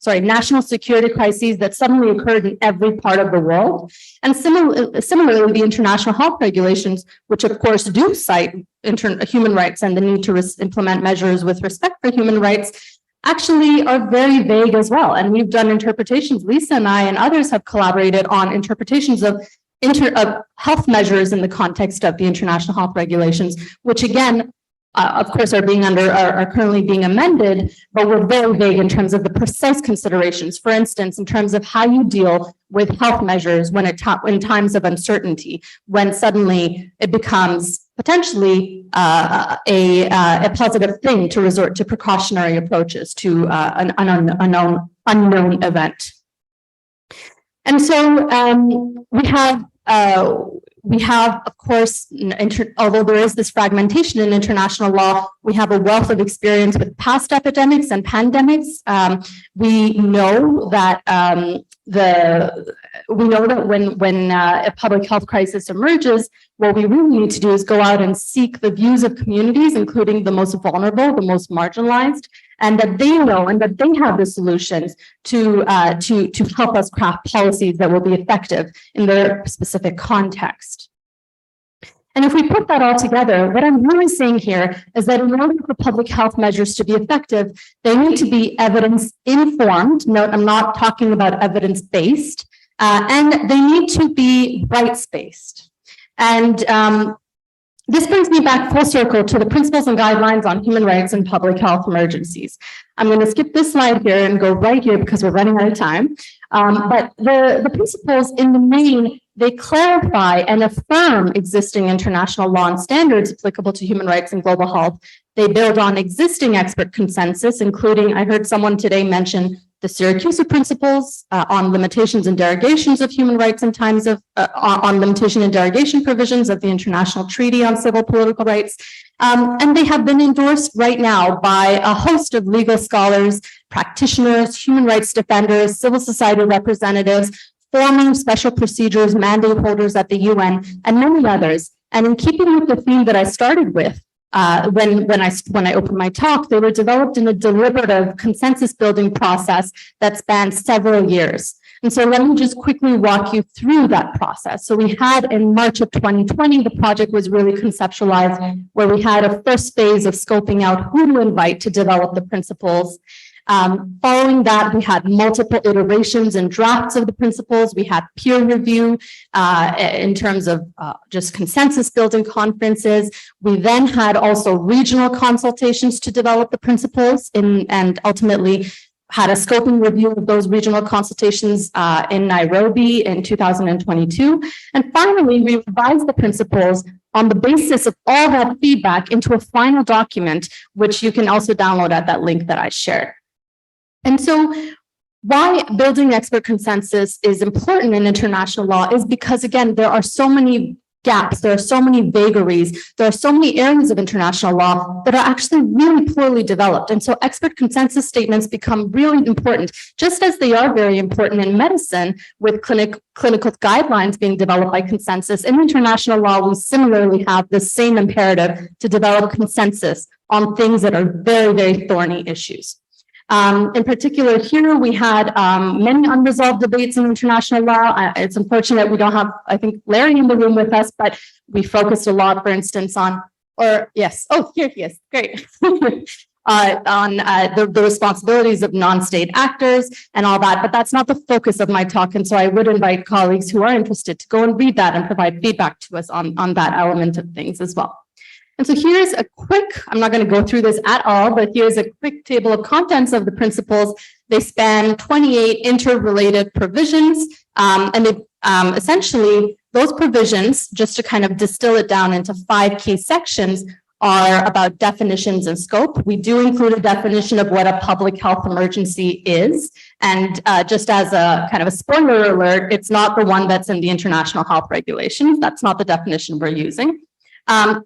national security crises that suddenly occurred in every part of the world. And similarly, the international health regulations, which of course do cite human rights and the need to implement measures with respect for human rights, actually are very vague as well. And we've done interpretations. Lisa and I and others have collaborated on interpretations of health measures in the context of the international health regulations, which again, of course, are currently being amended, but we're very vague in terms of the precise considerations. For instance, in terms of how you deal with health measures when in times of uncertainty, when suddenly it becomes potentially a positive thing to resort to precautionary approaches to an unknown event. And so we have, of course, although there is this fragmentation in international law, we have a wealth of experience with past epidemics and pandemics. We know that when a public health crisis emerges, what we really need to do is go out and seek the views of communities, including the most vulnerable, the most marginalized, and that they know and that they have the solutions to help us craft policies that will be effective in their specific context. And if we put that all together, what I'm really saying here is that in order for public health measures to be effective, they need to be evidence-informed. Note, I'm not talking about evidence-based, and they need to be rights-based. And this brings me back full circle to the principles and guidelines on human rights and public health emergencies. I'm going to skip this slide here and go right here because we're running out of time. But the principles in the main, they clarify and affirm existing international law and standards applicable to human rights and global health, They build on existing expert consensus, including, I heard someone today mention the Syracuse principles on limitations and derogations of human rights in times of, on limitation and derogation provisions of the International Treaty on Civil Political Rights. And they have been endorsed right now by a host of legal scholars, practitioners, human rights defenders, civil society representatives, former special procedures, mandate holders at the UN, and many others. And in keeping with the theme that I started with, when I opened my talk, they were developed in a deliberative consensus building process that spans several years. And so let me just quickly walk you through that process. So we had in March of 2020, the project was really conceptualized, where we had a first phase of scoping out who to invite to develop the principles. Following that, we had multiple iterations and drafts of the principles. We had peer review in terms of just consensus building conferences. We then had also regional consultations to develop the principles and ultimately had a scoping review of those regional consultations in Nairobi in 2022. And finally, we revised the principles on the basis of all that feedback into a final document, which you can also download at that link that I shared. And so why building expert consensus is important in international law is because, again, there are so many gaps, there are so many vagaries, there are so many areas of international law that are actually really poorly developed. And so expert consensus statements become really important, just as they are very important in medicine with clinical guidelines being developed by consensus. In international law, we similarly have the same imperative to develop consensus on things that are very, very thorny issues. In particular, here we had many unresolved debates in international law. It's unfortunate we don't have, I think, Larry in the room with us, but we focused a lot, for instance, on, yes, oh, here he is, great, on the responsibilities of non-state actors and all that, but that's not the focus of my talk. And so I would invite colleagues who are interested to go and read that and provide feedback to us on that element of things as well. And so here's a quick, I'm not going to go through this at all, but here's a quick table of contents of the principles. They span 28 interrelated provisions, and they essentially, those provisions, just to kind of distill it down into 5 key sections, are about definitions and scope. We do include a definition of what a public health emergency is. And just as a kind of a spoiler alert, it's not the one that's in the international health regulations. That's not the definition we're using.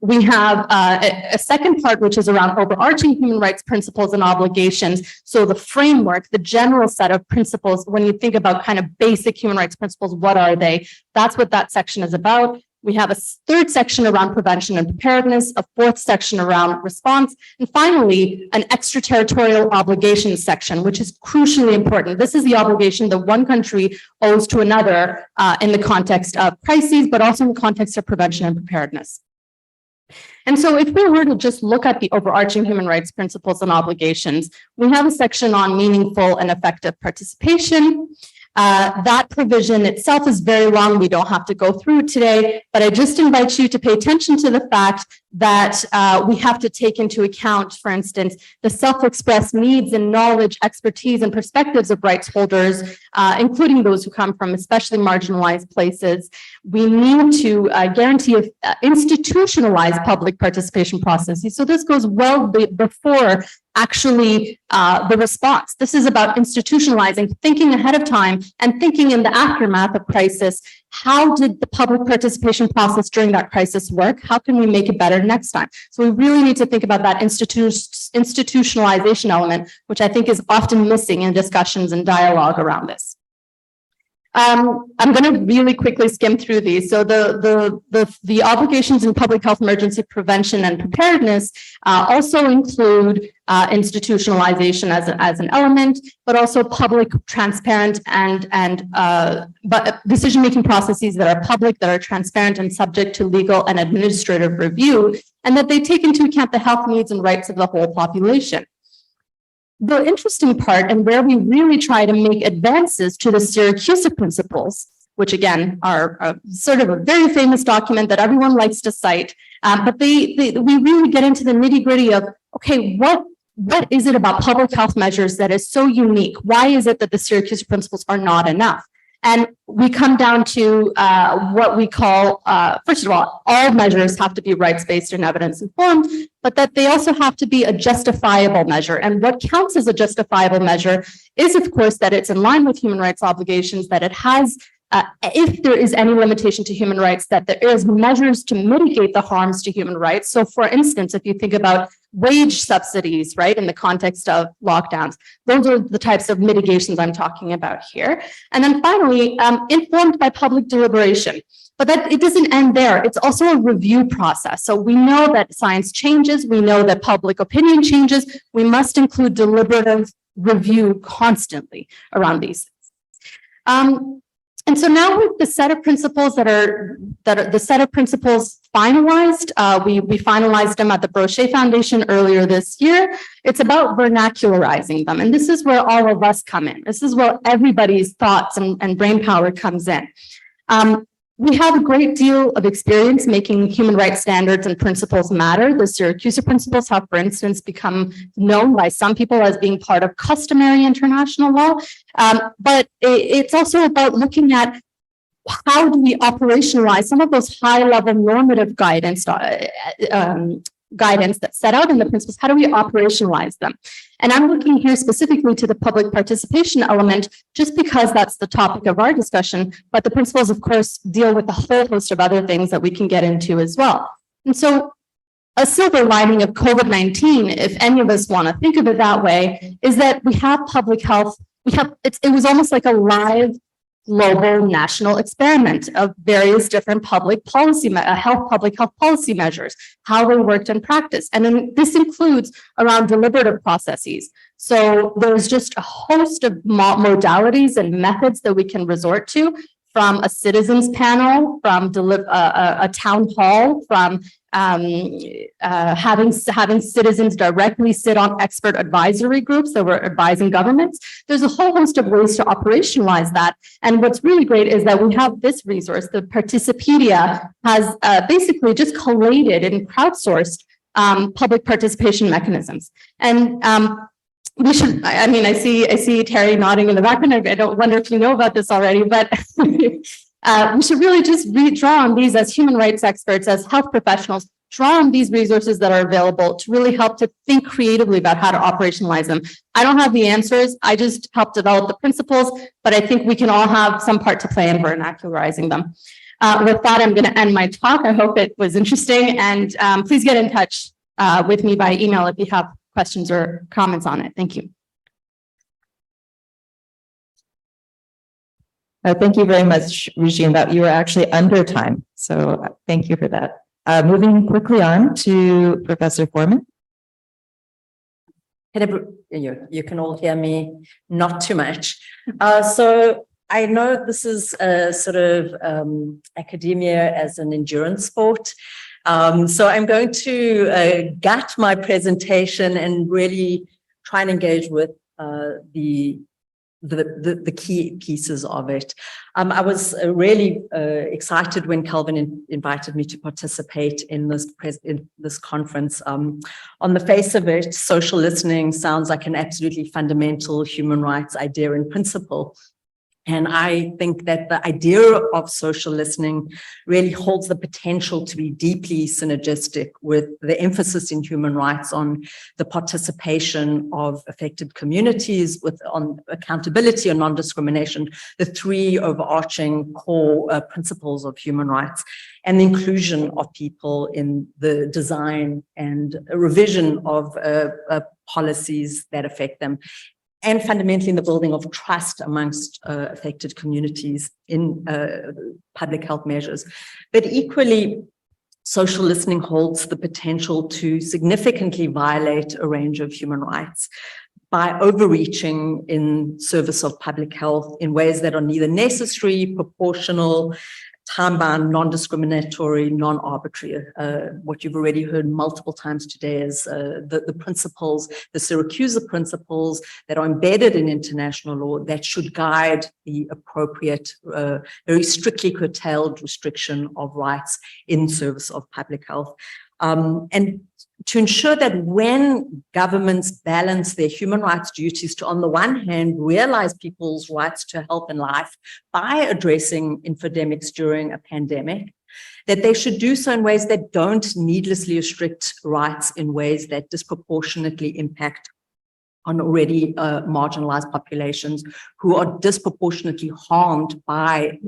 We have a second part, which is around overarching human rights principles and obligations. So the framework, the general set of principles, when you think about kind of basic human rights principles, what are they? That's what that section is about. We have a third section around prevention and preparedness, a fourth section around response, and finally, an extraterritorial obligations section, which is crucially important. This is the obligation that one country owes to another in the context of crises, but also in the context of prevention and preparedness. And so if we were to just look at the overarching human rights principles and obligations, we have a section on meaningful and effective participation. That provision itself is very long. We don't have to go through it today, but I just invite you to pay attention to the fact that we have to take into account, for instance, the self-expressed needs and knowledge, expertise, and perspectives of rights holders, including those who come from especially marginalized places. We need to guarantee institutionalized public participation processes. So this goes well before actually the response. This is about institutionalizing, thinking ahead of time, and thinking in the aftermath of crisis. How did the public participation process during that crisis work? How can we make it better next time? So we really need to think about that institutionalization element, which I think is often missing in discussions and dialogue around this. I'm going to really quickly skim through these. So the obligations in public health emergency prevention and preparedness also include institutionalization as an element, but also public, transparent, but decision-making processes that are public, that are transparent and subject to legal and administrative review, and that they take into account the health needs and rights of the whole population. The interesting part, and where we really try to make advances to the Syracuse principles, which again are sort of a very famous document that everyone likes to cite, but we really get into the nitty-gritty of, okay, what is it about public health measures that is so unique? Why is it that the Syracuse principles are not enough? And we come down to what we call, first of all measures have to be rights-based and evidence-informed, but that they also have to be a justifiable measure. And what counts as a justifiable measure is, of course, that it's in line with human rights obligations, that it has, if there is any limitation to human rights, that there is measures to mitigate the harms to human rights. So for instance, if you think about wage subsidies, right, in the context of lockdowns, those are the types of mitigations I'm talking about here. And then finally, informed by public deliberation. But that it doesn't end there. It's also a review process. So we know that science changes. We know that public opinion changes. We must include deliberative review constantly around these things. And so now with the set of principles that are the set of principles finalized, we finalized them at the Brochet Foundation earlier this year. It's about vernacularizing them. And this is where all of us come in. This is where everybody's thoughts and brainpower comes in. We have a great deal of experience making human rights standards and principles matter. The Syracuse principles have, for instance, become known by some people as being part of customary international law. But it's also about looking at how do we operationalize some of those high-level normative guidance that set out in the principles. How do we operationalize them? And I'm looking here specifically to the public participation element, just because that's the topic of our discussion, but the principles, of course, deal with a whole host of other things that we can get into as well. And so a silver lining of COVID-19, if any of us want to think of it that way, is that we have public health. It was almost like a live global national experiment of various different public health policy measures, how they worked in practice. And then this includes around deliberative processes. So there's just a host of modalities and methods that we can resort to, from a citizens panel, from a town hall, from having citizens directly sit on expert advisory groups that were advising governments. There's a whole host of ways to operationalize that. And what's really great is that we have this resource. The Participedia has basically just collated and crowdsourced public participation mechanisms. And we should, I mean, I see Terry nodding in the background. I don't wonder if you know about this already, but we should really just draw on these as human rights experts, as health professionals, draw on these resources that are available to really help to think creatively about how to operationalize them. I don't have the answers. I just help develop the principles, but I think we can all have some part to play in vernacularizing them. With that, I'm going to end my talk. I hope it was interesting, and please get in touch with me by email if you have questions or comments on it. Thank you. Thank you very much, Regine. That you were actually under time, so thank you for that. Moving quickly on to Professor Foreman. You can all hear me, not too much. So I know this is a sort of academia as an endurance sport. So I'm going to gut my presentation and really try and engage with the key pieces of it. I was really excited when Kelvin invited me to participate in this conference. On the face of it, social listening sounds like an absolutely fundamental human rights idea and principle. And I think that the idea of social listening really holds the potential to be deeply synergistic with the emphasis in human rights on the participation of affected communities, on accountability and non-discrimination, the three overarching core principles of human rights, and the inclusion of people in the design and revision of policies that affect them, and fundamentally in the building of trust amongst affected communities in public health measures. But equally, social listening holds the potential to significantly violate a range of human rights by overreaching in service of public health in ways that are neither necessary, proportional, time-bound, non-discriminatory, non-arbitrary. What you've already heard multiple times today is the principles, the Syracuse principles that are embedded in international law that should guide the appropriate, very strictly curtailed restriction of rights in service of public health. And to ensure that when governments balance their human rights duties to, on the one hand, realize people's rights to health and life by addressing infodemics during a pandemic, that they should do so in ways that don't needlessly restrict rights in ways that disproportionately impact on already marginalized populations who are disproportionately harmed by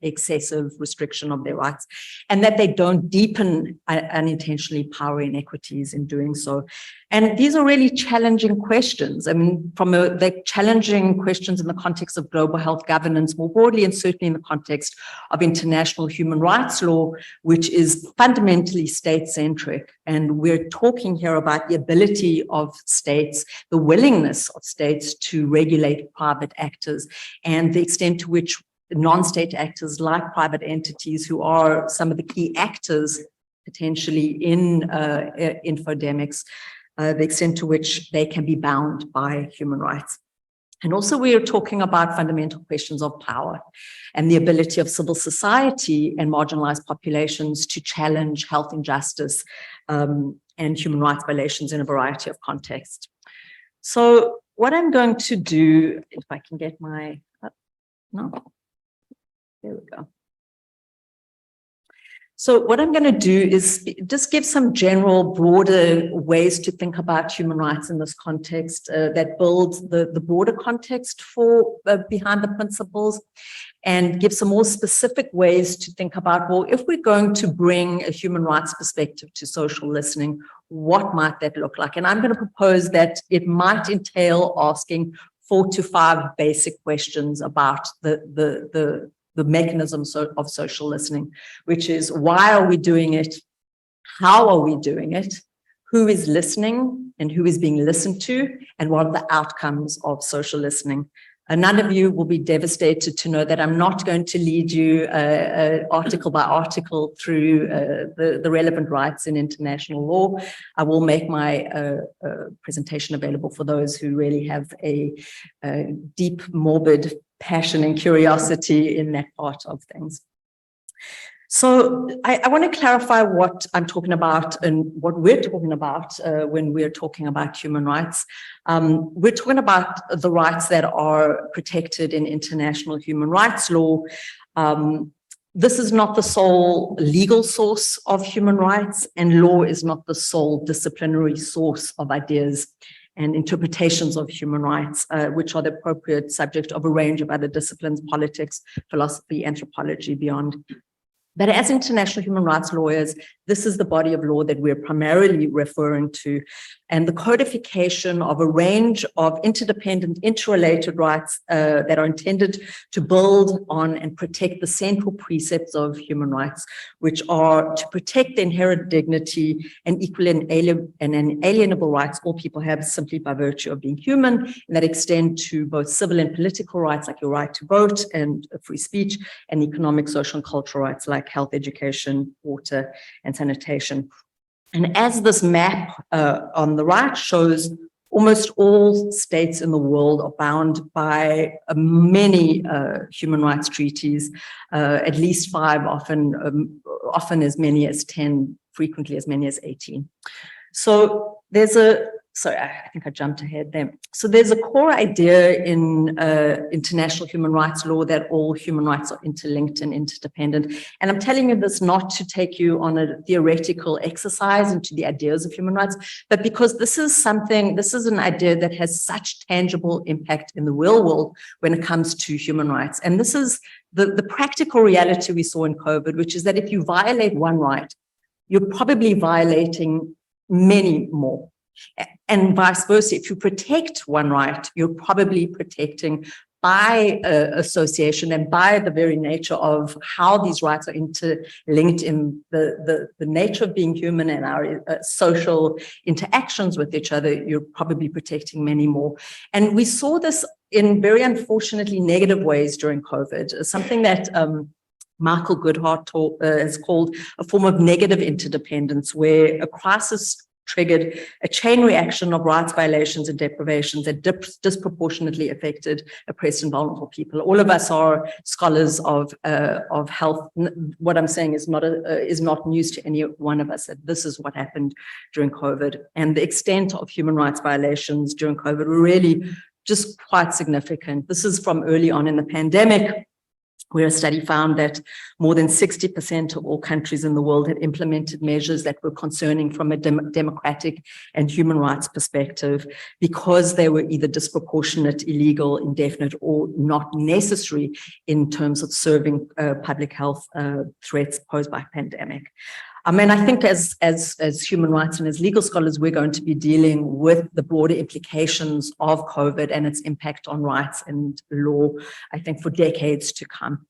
excessive restriction of their rights, and that they don't deepen unintentionally power inequities in doing so. And these are really challenging questions. I mean, they're challenging questions in the context of global health governance more broadly, and certainly in the context of international human rights law, which is fundamentally state-centric. And we're talking here about the ability of states, the willingness of states to regulate private actors, and the extent to which non-state actors like private entities, who are some of the key actors potentially in infodemics, the extent to which they can be bound by human rights. And also we are talking about fundamental questions of power and the ability of civil society and marginalized populations to challenge health injustice and human rights violations in a variety of contexts. So what I'm going to do, if I can get my, no, there we go. So what I'm going to do is just give some general, broader ways to think about human rights in this context that build the broader context for behind the principles, and give some more specific ways to think about, well, if we're going to bring a human rights perspective to social listening, what might that look like? And I'm going to propose that it might entail asking 4 to 5 basic questions about the mechanisms of social listening, which is, why are we doing it? How are we doing it? Who is listening and who is being listened to? And what are the outcomes of social listening? None of you will be devastated to know that I'm not going to lead you article by article through the relevant rights in international law. I will make my presentation available for those who really have a deep, morbid passion and curiosity in that part of things. So I want to clarify what I'm talking about and what we're talking about when we're talking about human rights. We're talking about the rights that are protected in international human rights law. This is not the sole legal source of human rights, and law is not the sole disciplinary source of ideas and interpretations of human rights, which are the appropriate subject of a range of other disciplines, politics, philosophy, anthropology, beyond. But as international human rights lawyers, this is the body of law that we're primarily referring to, and the codification of a range of interdependent, interrelated rights that are intended to build on and protect the central precepts of human rights, which are to protect the inherent dignity and equal and inalienable rights all people have simply by virtue of being human, and that extend to both civil and political rights, like your right to vote and free speech, and economic, social, and cultural rights like health, education, water, and sanitation. And as this map on the right shows, almost all states in the world are bound by many human rights treaties, at least 5, often as many as 10, frequently as many as 18. So there's sorry, I think I jumped ahead there. So there's a core idea in international human rights law that all human rights are interlinked and interdependent. And I'm telling you this not to take you on a theoretical exercise into the ideas of human rights, but because this is an idea that has such tangible impact in the real world when it comes to human rights. And this is the practical reality we saw in COVID, which is that if you violate one right, you're probably violating many more. And vice versa, if you protect one right, you're probably protecting by association and by the very nature of how these rights are interlinked in the nature of being human and our social interactions with each other, you're probably protecting many more. And we saw this in very unfortunately negative ways during COVID, something that Michael Goodhart has called a form of negative interdependence, where a crisis triggered a chain reaction of rights violations and deprivations that disproportionately affected oppressed and vulnerable people. All of us are scholars of health. What I'm saying is not news to any one of us, that this is what happened during COVID. And the extent of human rights violations during COVID were really just quite significant. This is from early on in the pandemic, where a study found that more than 60% of all countries in the world had implemented measures that were concerning from a democratic and human rights perspective, because they were either disproportionate, illegal, indefinite, or not necessary in terms of serving public health threats posed by pandemic. I mean, I think as human rights and as legal scholars, we're going to be dealing with the broader implications of COVID and its impact on rights and law, I think, for decades to come.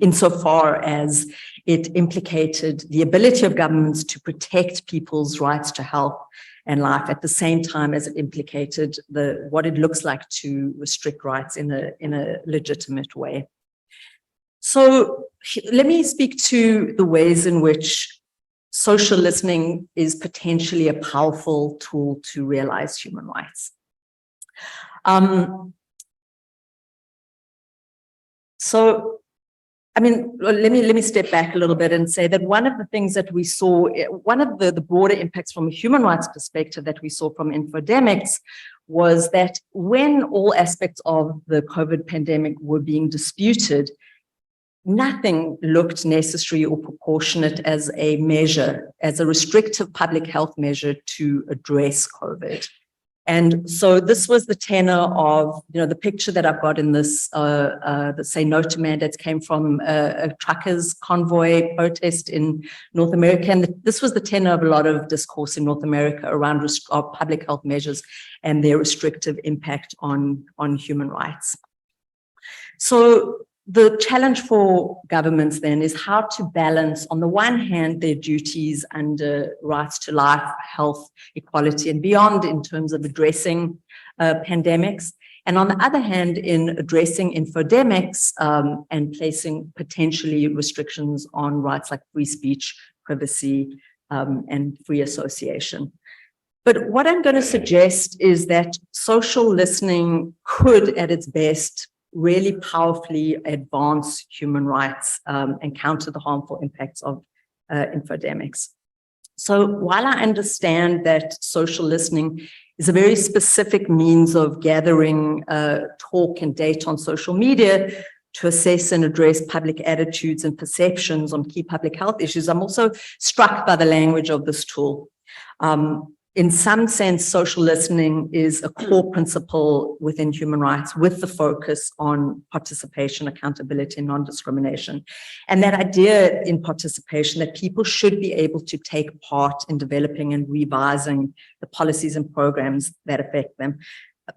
Insofar as it implicated the ability of governments to protect people's rights to health and life at the same time as it implicated what it looks like to restrict rights in a legitimate way. So let me speak to the ways in which social listening is potentially a powerful tool to realize human rights. So, I mean, let me step back a little bit and say that one of the things that we saw, one of the broader impacts from a human rights perspective that we saw from Infodemics was that when all aspects of the COVID pandemic were being disputed, nothing looked necessary or proportionate as a measure, as a restrictive public health measure to address COVID. And so this was the tenor of, the picture that I've got in this, the Say No to Mandates came from a truckers convoy protest in North America. And this was the tenor of a lot of discourse in North America around public health measures and their restrictive impact on human rights. So the challenge for governments then is how to balance, on the one hand, their duties under rights to life, health, equality, and beyond in terms of addressing pandemics, and on the other hand, in addressing infodemics and placing potentially restrictions on rights like free speech, privacy, and free association. But what I'm going to suggest is that social listening could, at its best, really powerfully advance human rights and counter the harmful impacts of infodemics. So while I understand that social listening is a very specific means of gathering talk and data on social media to assess and address public attitudes and perceptions on key public health issues, I'm also struck by the language of this tool. In some sense, social listening is a core principle within human rights with the focus on participation, accountability, and non-discrimination. And that idea in participation that people should be able to take part in developing and revising the policies and programs that affect them.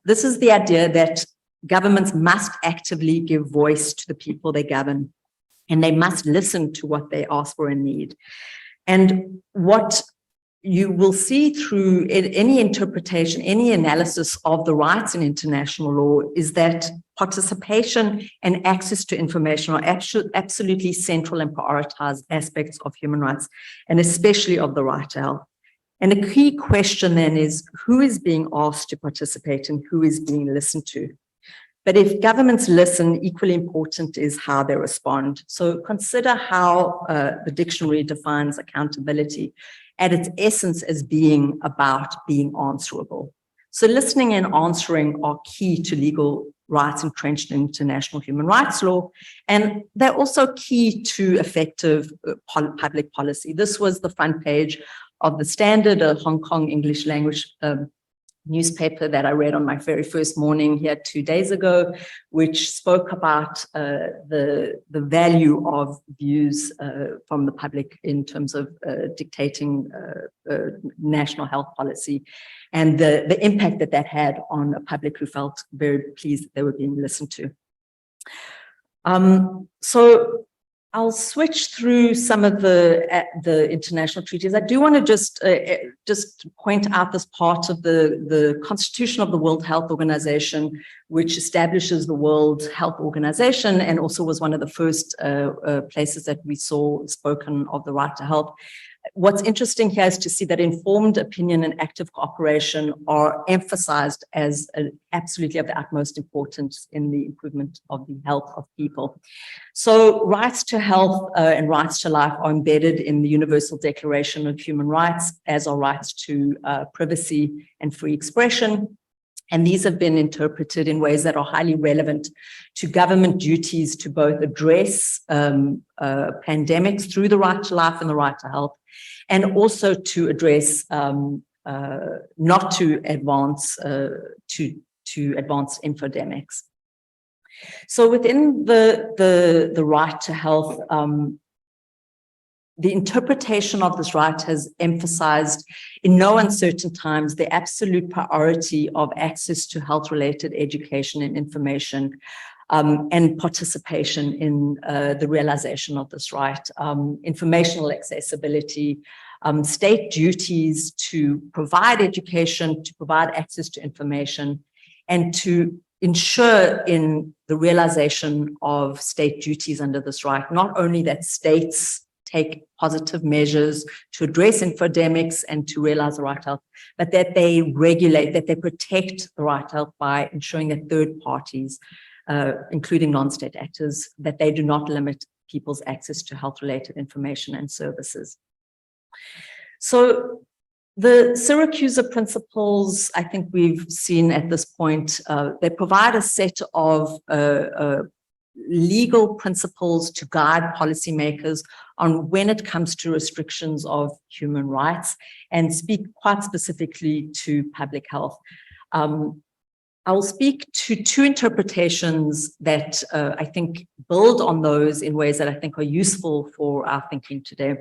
This is the idea that governments must actively give voice to the people they govern, and they must listen to what they ask for and need. And what you will see through any interpretation, any analysis of the rights in international law is that participation and access to information are absolutely central and prioritized aspects of human rights, and especially of the right to health. And a key question then is who is being asked to participate and who is being listened to. But if governments listen, equally important is how they respond. So consider how the dictionary defines accountability at its essence as being about being answerable. So listening and answering are key to legal rights entrenched in international human rights law, and they're also key to effective public policy. This was the front page of the Standard, a Hong Kong English language newspaper that I read on my very first morning here 2 days ago, which spoke about the value of views from the public in terms of dictating national health policy and the impact that that had on a public who felt very pleased that they were being listened to. So I'll switch through some of the international treaties. I do want to just point out this part of the Constitution of the World Health Organization, which establishes the World Health Organization and also was one of the first places that we saw spoken of the right to health. What's interesting here is to see that informed opinion and active cooperation are emphasized as absolutely of the utmost importance in the improvement of the health of people. So rights to health and rights to life are embedded in the Universal Declaration of Human Rights, as are rights to privacy and free expression. And these have been interpreted in ways that are highly relevant to government duties to both address pandemics through the right to life and the right to health, and also to address not to advance advance infodemics. So within the right to health, the interpretation of this right has emphasized in no uncertain times the absolute priority of access to health-related education and information and participation in the realization of this right, informational accessibility, state duties to provide education, to provide access to information, and to ensure in the realization of state duties under this right, not only that states take positive measures to address infodemics and to realize the right to health, but that they regulate, that they protect the right to health by ensuring that third parties, including non-state actors, that they do not limit people's access to health-related information and services. So the Syracuse principles, I think we've seen at this point, they provide a set of legal principles to guide policymakers on when it comes to restrictions of human rights and speak quite specifically to public health. I'll speak to two interpretations that I think build on those in ways that I think are useful for our thinking today.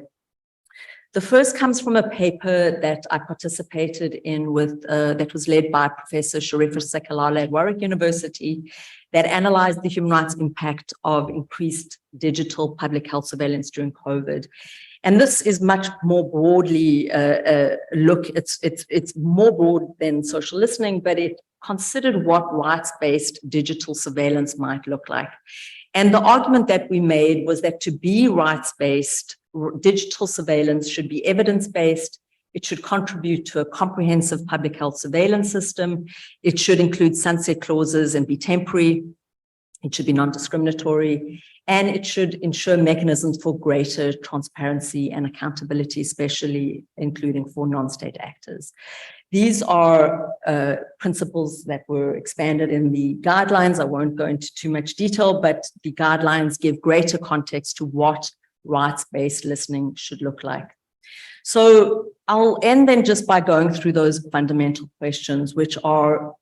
The first comes from a paper that I participated in with, that was led by Professor Sharifa Sekalala at Warwick University, that analyzed the human rights impact of increased digital public health surveillance during COVID. And this is much more broadly it's more broad than social listening, but it considered what rights-based digital surveillance might look like. And the argument that we made was that to be rights-based, digital surveillance should be evidence-based. It should contribute to a comprehensive public health surveillance system. It should include sunset clauses and be temporary. It should be non-discriminatory. And it should ensure mechanisms for greater transparency and accountability, especially including for non-state actors. These are principles that were expanded in the guidelines. I won't go into too much detail, but the guidelines give greater context to what rights-based listening should look like. So I'll end then just by going through those fundamental questions, which are,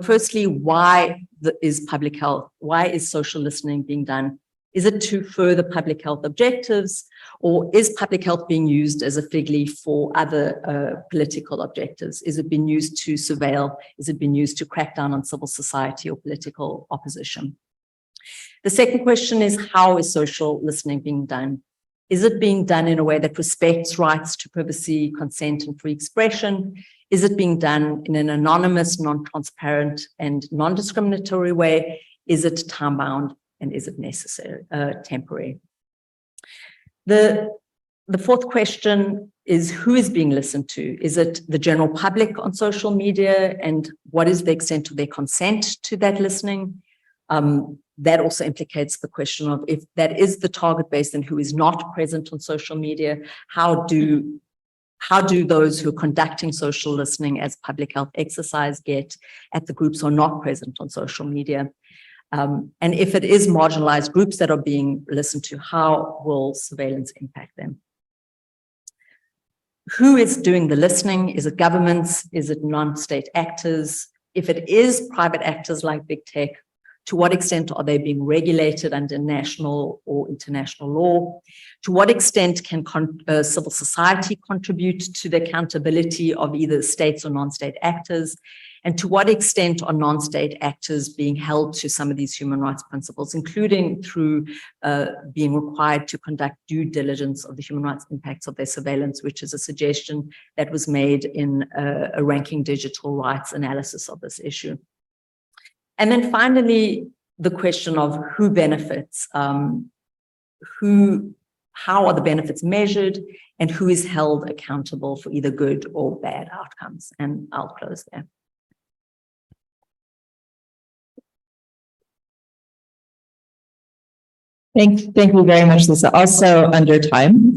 firstly, why is public health, why is social listening being done? Is it to further public health objectives, or is public health being used as a fig leaf for other political objectives? Is it being used to surveil? Is it being used to crack down on civil society or political opposition? The second question is, how is social listening being done? Is it being done in a way that respects rights to privacy, consent, and free expression? Is it being done in an anonymous, non-transparent, and non-discriminatory way? Is it time-bound? And is it necessary, temporary? The fourth question is, who is being listened to? Is it the general public on social media? And what is the extent of their consent to that listening? That also implicates the question of, if that is the target base, then who is not present on social media? How do those who are conducting social listening as public health exercise get at the groups who are not present on social media? And if it is marginalized groups that are being listened to, how will surveillance impact them? Who is doing the listening? Is it governments? Is it non-state actors? If it is private actors like big tech, to what extent are they being regulated under national or international law? To what extent can civil society contribute to the accountability of either states or non-state actors? And to what extent are non-state actors being held to some of these human rights principles, including through being required to conduct due diligence of the human rights impacts of their surveillance, which is a suggestion that was made in a ranking digital rights analysis of this issue. And then finally, the question of who benefits, how are the benefits measured, and who is held accountable for either good or bad outcomes. And I'll close there. Thank you very much, Lisa. Also under time,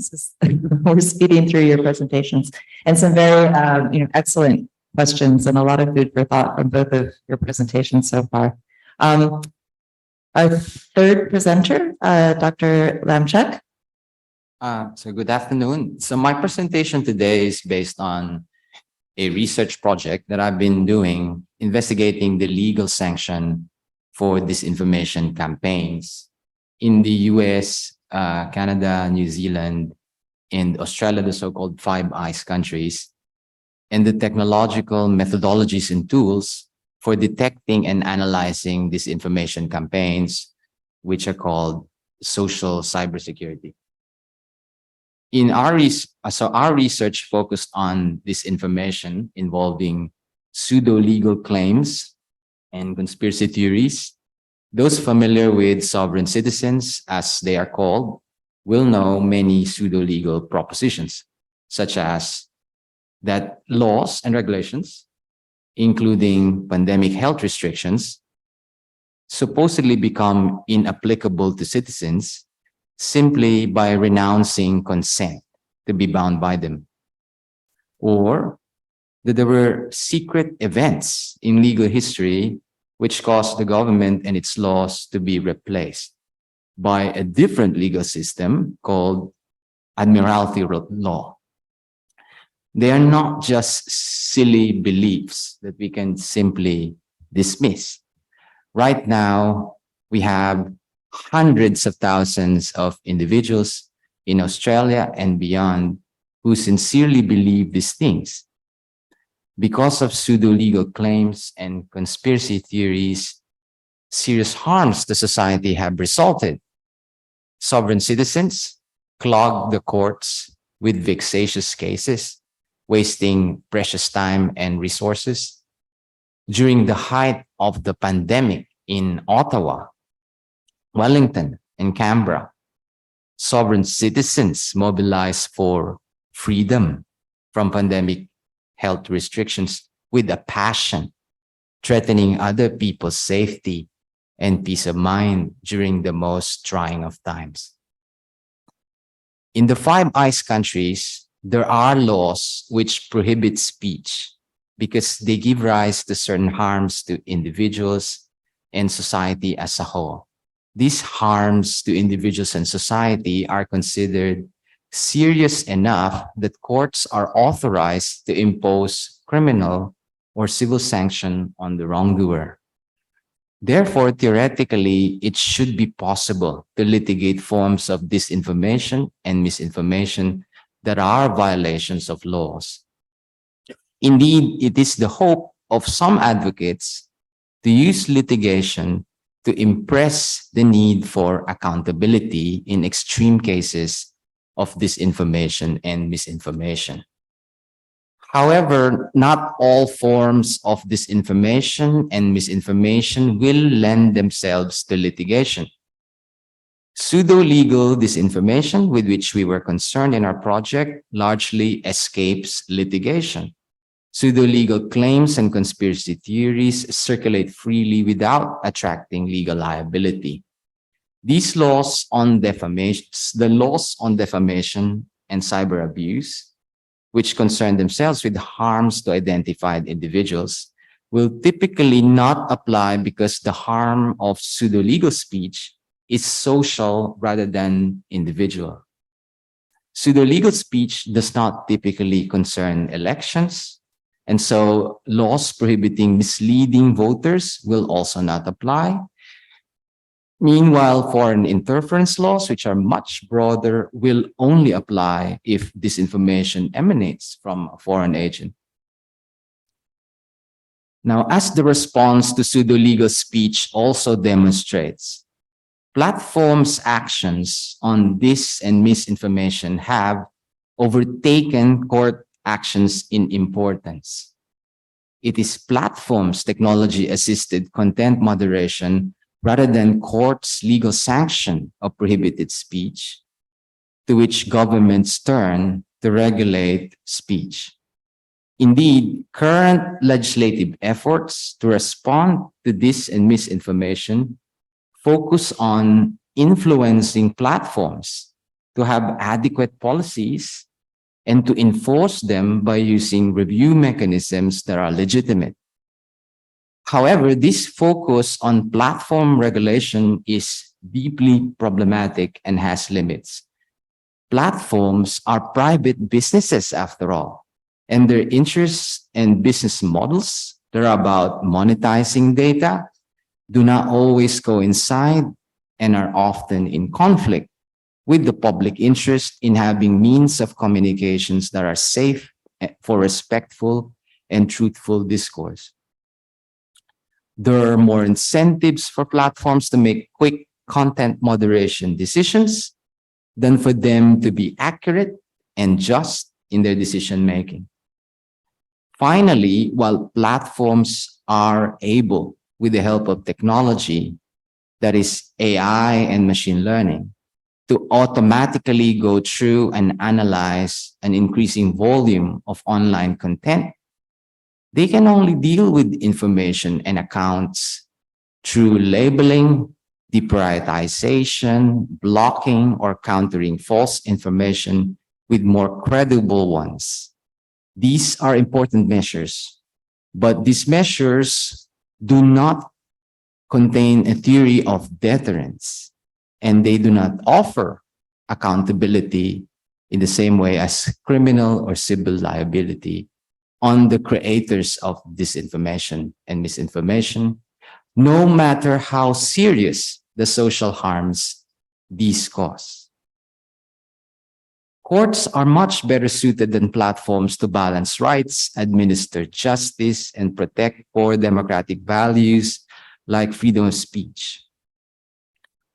we're speeding through your presentations and some very, excellent questions and a lot of food for thought from both of your presentations so far. Our third presenter, Dr. Lamchuk. So good afternoon. So my presentation today is based on a research project that I've been doing, investigating the legal sanction for disinformation campaigns in the US, Canada, New Zealand, and Australia, the so-called Five Eyes countries, and the technological methodologies and tools for detecting and analyzing disinformation campaigns, which are called social cybersecurity. Our research focused on disinformation involving pseudo-legal claims and conspiracy theories. Those familiar with sovereign citizens, as they are called, will know many pseudo-legal propositions, such as that laws and regulations, including pandemic health restrictions, supposedly become inapplicable to citizens simply by renouncing consent to be bound by them. Or that there were secret events in legal history which caused the government and its laws to be replaced by a different legal system called Admiralty law. They are not just silly beliefs that we can simply dismiss. Right now, we have hundreds of thousands of individuals in Australia and beyond who sincerely believe these things. Because of pseudo-legal claims and conspiracy theories, serious harms to society have resulted. Sovereign citizens clog the courts with vexatious cases, wasting precious time and resources. During the height of the pandemic in Ottawa, Wellington, and Canberra, sovereign citizens mobilized for freedom from pandemic health restrictions with a passion, threatening other people's safety and peace of mind during the most trying of times. In the Five Eyes countries, there are laws which prohibit speech because they give rise to certain harms to individuals and society as a whole. These harms to individuals and society are considered serious enough that courts are authorized to impose criminal or civil sanction on the wrongdoer. Therefore, theoretically, it should be possible to litigate forms of disinformation and misinformation that are violations of laws. Indeed, it is the hope of some advocates to use litigation to impress the need for accountability in extreme cases of disinformation and misinformation. However, not all forms of disinformation and misinformation will lend themselves to litigation. Pseudo-legal disinformation, with which we were concerned in our project, largely escapes litigation. Pseudo-legal claims and conspiracy theories circulate freely without attracting legal liability. These laws on defamation, the laws on defamation and cyber abuse, which concern themselves with harms to identified individuals, will typically not apply because the harm of pseudo-legal speech is social rather than individual. Pseudo-legal speech does not typically concern elections, and so laws prohibiting misleading voters will also not apply. Meanwhile, foreign interference laws, which are much broader, will only apply if disinformation emanates from a foreign agent. Now, as the response to pseudo-legal speech also demonstrates, platforms' actions on dis and misinformation have overtaken court actions in importance. it is platforms' technology-assisted content moderation rather than courts' legal sanction of prohibited speech, to which governments turn to regulate speech. Indeed, current legislative efforts to respond to dis and misinformation focus on influencing platforms to have adequate policies and to enforce them by using review mechanisms that are legitimate. However, this focus on platform regulation is deeply problematic and has limits. Platforms are private businesses after all, and their interests and business models that are about monetizing data do not always coincide and are often in conflict with the public interest in having means of communications that are safe for respectful and truthful discourse. There are more incentives for platforms to make quick content moderation decisions than for them to be accurate and just in their decision making. Finally, while platforms are able, with the help of technology, that is AI and machine learning, to automatically go through and analyze an increasing volume of online content, they can only deal with information and accounts through labeling, deprioritization, blocking, or countering false information with more credible ones. These are important measures, but these measures do not contain a theory of deterrence, and they do not offer accountability in the same way as criminal or civil liability on the creators of disinformation and misinformation, no matter how serious the social harms these cause. Courts are much better suited than platforms to balance rights, administer justice, and protect core democratic values like freedom of speech.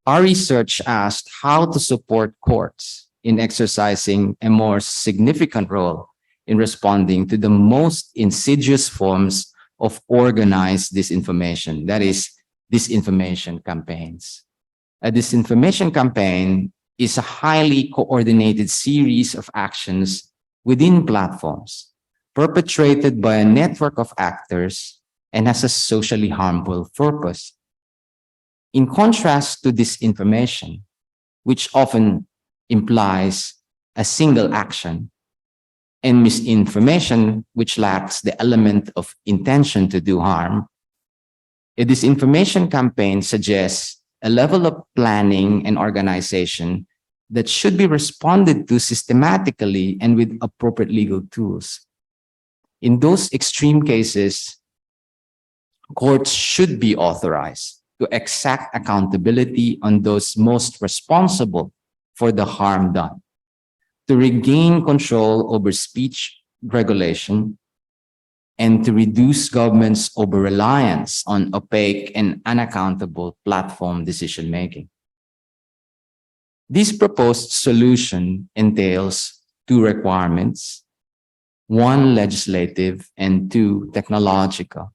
Our research asked how to support courts in exercising a more significant role in responding to the most insidious forms of organized disinformation, that is, disinformation campaigns. A disinformation campaign is a highly coordinated series of actions within platforms, perpetrated by a network of actors and has a socially harmful purpose. In contrast to disinformation, which often implies a single action, and misinformation, which lacks the element of intention to do harm, a disinformation campaign suggests a level of planning and organization that should be responded to systematically and with appropriate legal tools. In those extreme cases, courts should be authorized to exact accountability on those most responsible for the harm done, to regain control over speech regulation, and to reduce government's over-reliance on opaque and unaccountable platform decision-making. This proposed solution entails two requirements, one legislative and two technological.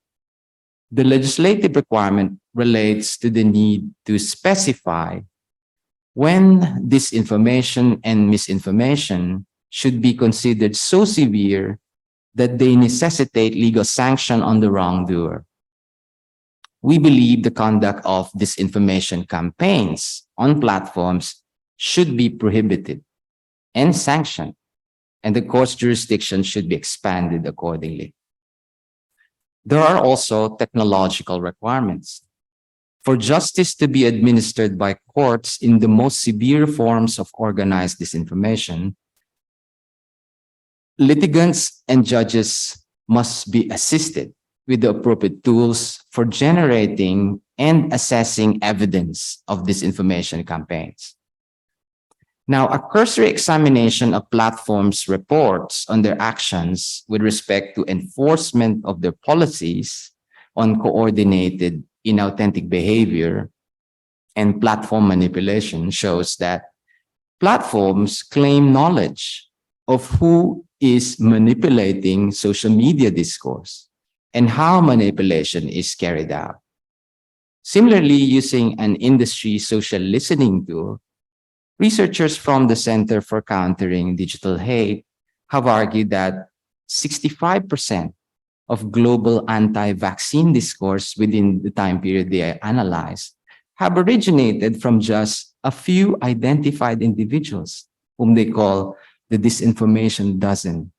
The legislative requirement relates to the need to specify when disinformation and misinformation should be considered so severe that they necessitate legal sanction on the wrongdoer. We believe the conduct of disinformation campaigns on platforms should be prohibited and sanctioned, and the court's jurisdiction should be expanded accordingly. There are also technological requirements. For justice to be administered by courts in the most severe forms of organized disinformation, litigants and judges must be assisted with the appropriate tools for generating and assessing evidence of disinformation campaigns. Now, a cursory examination of platforms' reports on their actions with respect to enforcement of their policies on coordinated inauthentic behavior and platform manipulation shows that platforms claim knowledge of who is manipulating social media discourse and how manipulation is carried out. Similarly, using an industry social listening tool, researchers from the Center for Countering Digital Hate have argued that 65% of global anti-vaccine discourse within the time period they analyzed have originated from just a few identified individuals, whom they call the disinformation dozen.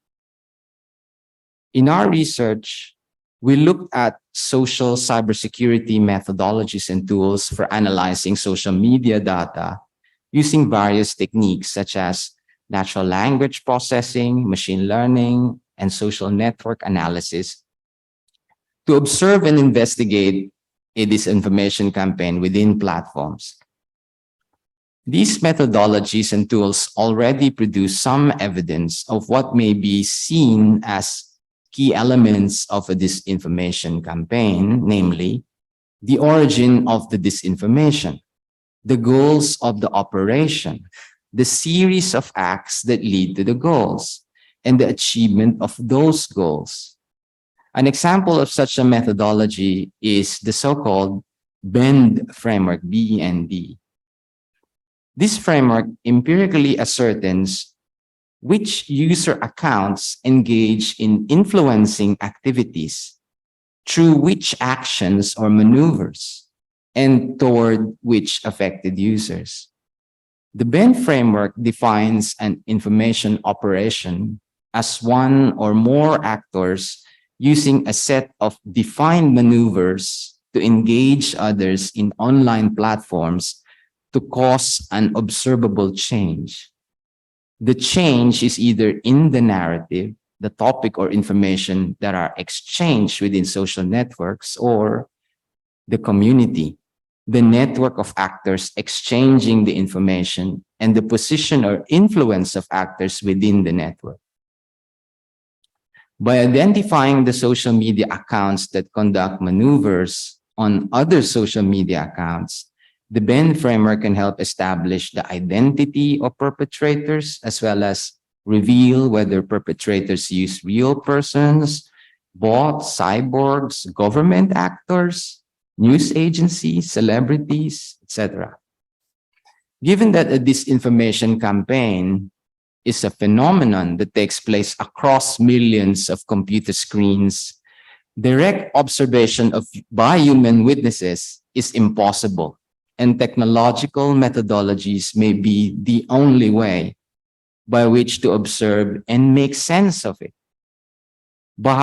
In our research, we looked at social cybersecurity methodologies and tools for analyzing social media data using various techniques such as natural language processing, machine learning, and social network analysis to observe and investigate a disinformation campaign within platforms. These methodologies and tools already produce some evidence of what may be seen as key elements of a disinformation campaign, namely the origin of the disinformation, the goals of the operation, the series of acts that lead to the goals, and the achievement of those goals. An example of such a methodology is the so-called BEND framework, B-E-N-D. This framework empirically ascertains which user accounts engage in influencing activities through which actions or maneuvers and toward which affected users. The BEND framework defines an information operation as one or more actors using a set of defined maneuvers to engage others in online platforms to cause an observable change. The change is either in the narrative, the topic or information that are exchanged within social networks, or the community, the network of actors exchanging the information, and the position or influence of actors within the network. By identifying the social media accounts that conduct maneuvers on other social media accounts, the BEND framework can help establish the identity of perpetrators, as well as reveal whether perpetrators use real persons, bots, cyborgs, government actors, news agencies, celebrities, etc. Given that a disinformation campaign is a phenomenon that takes place across millions of computer screens, direct observation by human witnesses is impossible, and technological methodologies may be the only way by which to observe and make sense of it. But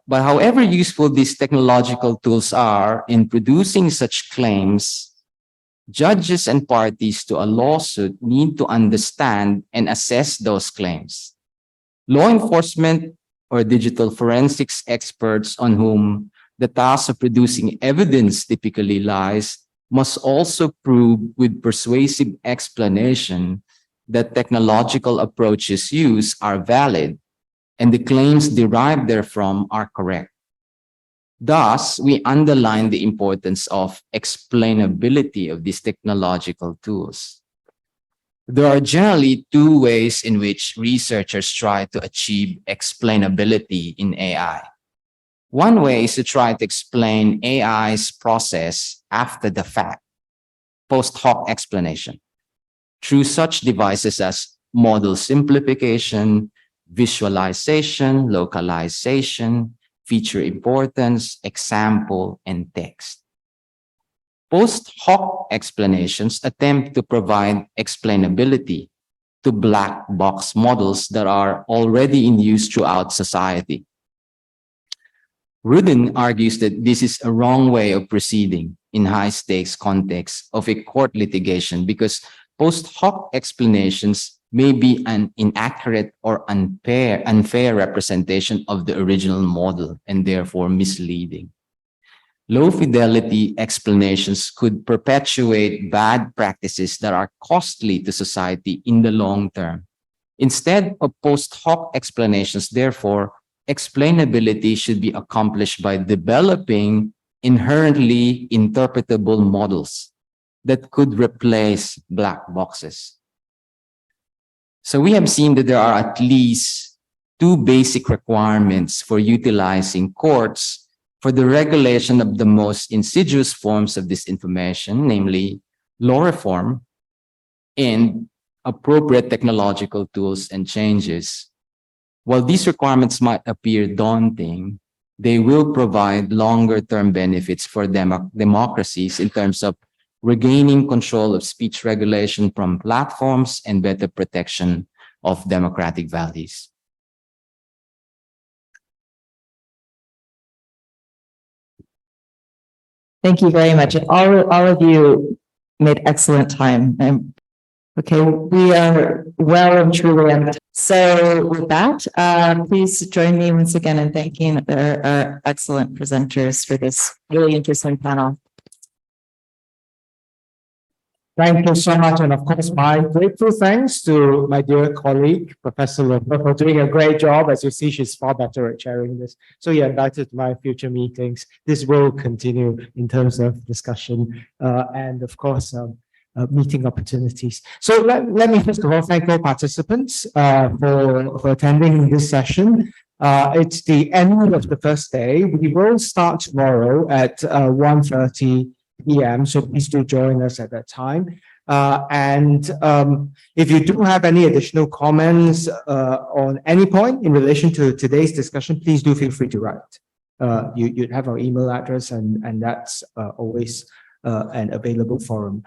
however useful these technological tools are in producing such claims, judges and parties to a lawsuit need to understand and assess those claims. Law enforcement or digital forensics experts, on whom the task of producing evidence typically lies, must also prove with persuasive explanation that technological approaches used are valid and the claims derived therefrom are correct. Thus, we underline the importance of explainability of these technological tools. There are generally two ways in which researchers try to achieve explainability in AI. One way is to try to explain AI's process after the fact, post hoc explanation, through such devices as model simplification, visualization, localization, feature importance, example, and text. Post hoc explanations attempt to provide explainability to black box models that are already in use throughout society. Rudin argues that this is a wrong way of proceeding in high-stakes context of a court litigation because post hoc explanations may be an inaccurate or unfair representation of the original model and therefore misleading. Low-fidelity explanations could perpetuate bad practices that are costly to society in the long term. Instead of post hoc explanations, therefore, explainability should be accomplished by developing inherently interpretable models that could replace black boxes. So we have seen that there are at least two basic requirements for utilizing courts for the regulation of the most insidious forms of disinformation, namely law reform and appropriate technological tools and changes. While these requirements might appear daunting, they will provide longer-term benefits for democracies in terms of regaining control of speech regulation from platforms and better protection of democratic values. Thank you very much. And all of you made excellent time. Okay, we are well and truly on. So with that, please join me once again in thanking our excellent presenters for this really interesting panel. Thank you so much. And of course, my grateful thanks to my dear colleague, Professor Loper, for doing a great job. As you see, she's far better at chairing this. So you're invited to my future meetings. This will continue in terms of discussion and of course, meeting opportunities. So let me first of all thank all participants for attending this session. It's the end of the first day. We will start tomorrow at 1:30 p.m. So please do join us at that time. If you do have any additional comments on any point in relation to today's discussion, please do feel free to write. You have our email address and that's always an available forum.